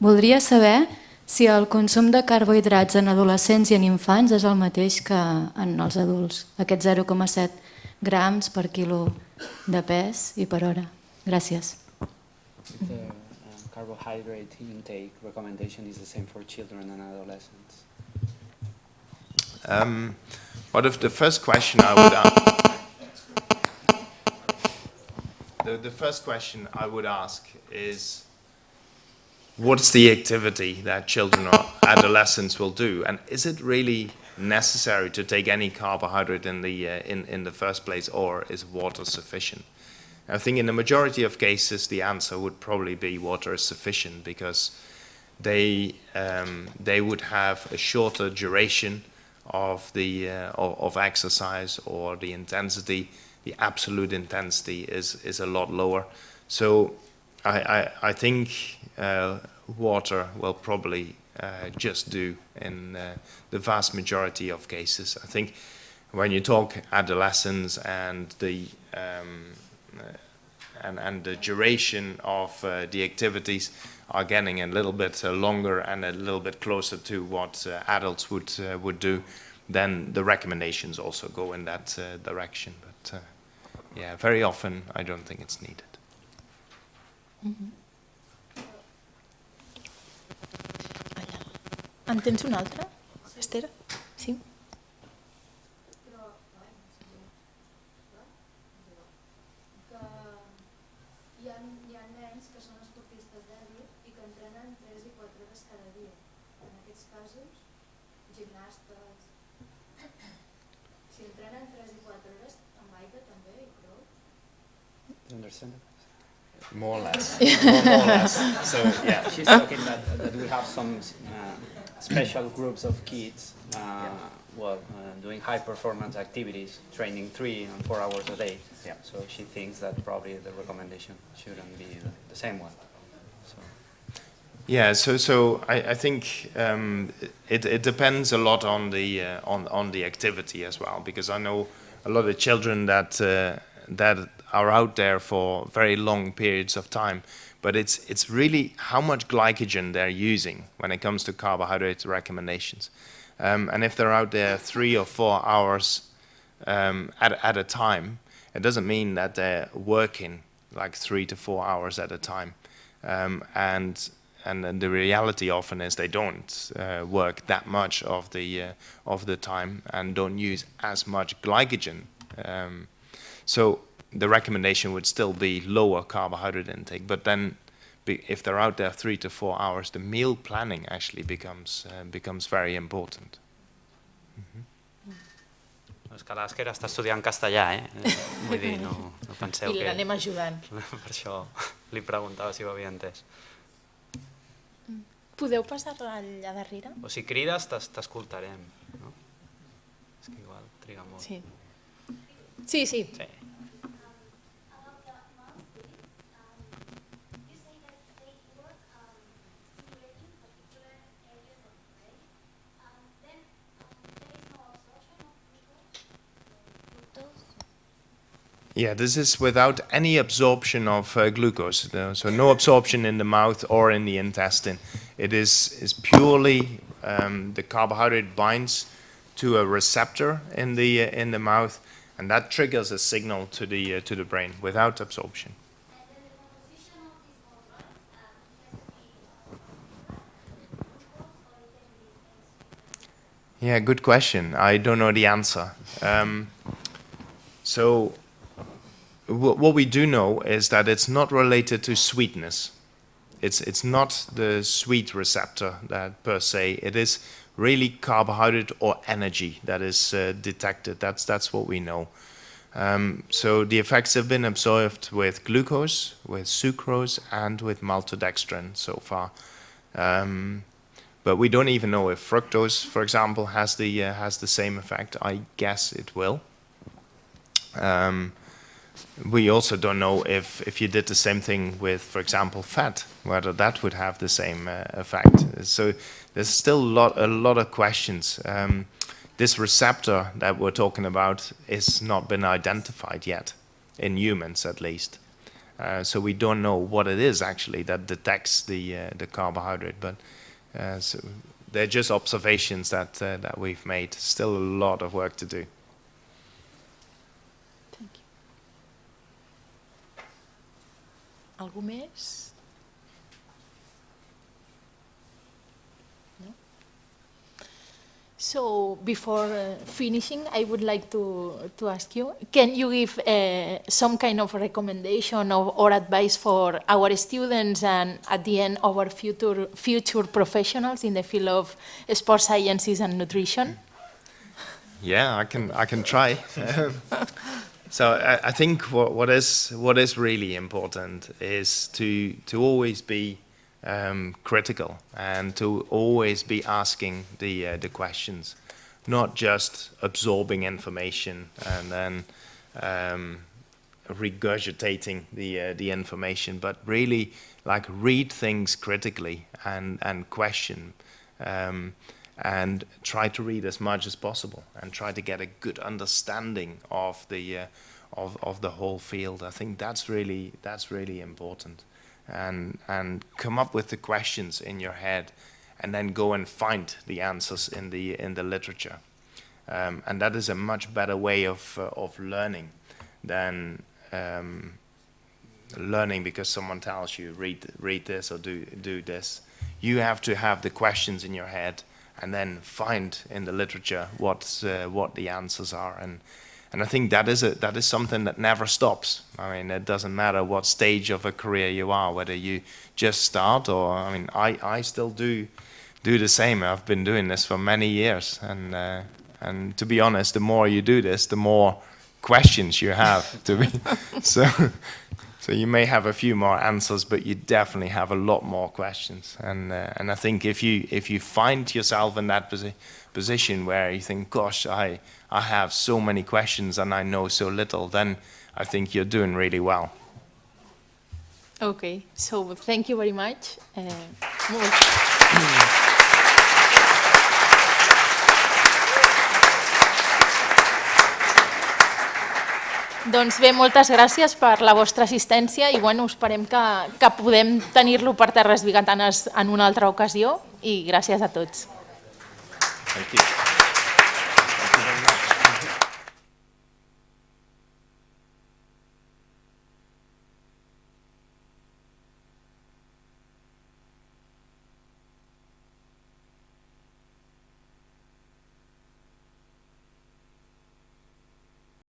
Voldria saber Si el consum de carbohidrats en adolescents i en infants és el mateix que en els adults, aquests 0,7 grams per quilo de pes i per hora. Gràcies. The carbohydrate intake recommendation is the same for children and adolescents. But if the first question I would ask, the first question I would ask is, what's the activity that children or adolescents will do, and is it really necessary to take any carbohydrate in the first place, or is water sufficient? I think in the majority of cases the answer would probably be water is sufficient, because they would have a shorter duration of the of exercise, or the intensity, the absolute intensity is a lot lower. So I think water will probably just do in the vast majority of cases. I think when you talk adolescents and the duration of the activities are getting a little bit longer and a little bit closer to what adults would do, then the recommendations also go in that direction. But yeah, very often I don't think it's needed. En tens una altra, Esther? Sí? Hi ha nens que són esportistes d'èlit i que entrenen 3 i 4 hores cada dia. En aquests casos, gimnastes... Si entrenen 3 i 4 hores, amb aigua també i prou. Understand? More or less. More or less. So, yeah. She's talking that we have some special groups of kids doing high performance activities, training 3 and 4 hours a day. Yeah. So she thinks that probably the recommendation shouldn't be the same one. So. Yeah, so I think it depends a lot on the activity as well, because I know a lot of children that are out there for very long periods of time, but it's really how much glycogen they're using when it comes to carbohydrate recommendations. And if they're out there 3 or 4 hours at a time, it doesn't mean that they're working like 3 to 4 hours at a time. And then the reality often is they don't work that much of the time and don't use as much glycogen. So the recommendation would still be lower carbohydrate intake, but then if they're out there 3 to 4 hours, the meal planning actually becomes very important. És que l'Àsker està estudiant castellà, Vull dir, no penseu que... I l'anem ajudant. Per això li preguntava si ho havia entès. Podeu passar allà darrere? O si crides, t'escoltarem, no? És que igual triga molt. Sí. Sí. Sí. Yeah, this is without any absorption of glucose, so no absorption in the mouth or in the intestine. It is purely the carbohydrate binds to a receptor in the mouth, and that triggers a signal to the brain without absorption. Yeah, good question. I don't know the answer. So what we do know is that it's not related to sweetness. It's not the sweet receptor that per se. It is really carbohydrate or energy that is detected. That's what we know. So the effects have been observed with glucose, with sucrose, and with maltodextrin so far. But we don't even know if fructose, for example, has the same effect. I guess it will. We also don't know if you did the same thing with, for example, fat, whether that would have the same effect. So there's still a lot of questions. This receptor that we're talking about is not been identified yet, in humans at least. So we don't know what it is actually that detects the carbohydrate, but So they're just observations that we've made. Still a lot of work to do. Thank you. Algú més? No? So before finishing, I would like to ask you, can you give some kind of recommendation or advice for our students and at the end our future professionals in the field of sports sciences and nutrition? Yeah, I can try. So I think what is really important is to always be critical and to always be asking the questions, not just absorbing information and then regurgitating the information, but really like read things critically and question. And try to read as much as possible and try to get a good understanding of the whole field. I think that's really important. And come up with the questions in your head and then go and find the answers in the literature. And that is a much better way of learning than learning because someone tells you read this or do this. You have to have the questions in your head and then find in the literature what the answers are, and I think that is something that never stops. I mean, it doesn't matter what stage of a career you are, whether you just start or I mean, I still do the same. I've been doing this for many years, and to be honest, the more you do this, the more questions you have to be So you may have a few more answers, but you definitely have a lot more questions. And I think if you find yourself in that position where you think, gosh, I have so many questions and I know so little, then I think you're doing really well. Okay, so thank you very much. Doncs bé, moltes gràcies per la vostra assistència i bueno, esperem que podem tenir-lo per Terres Bigatanes en una altra ocasió i gràcies a tots. Thank you.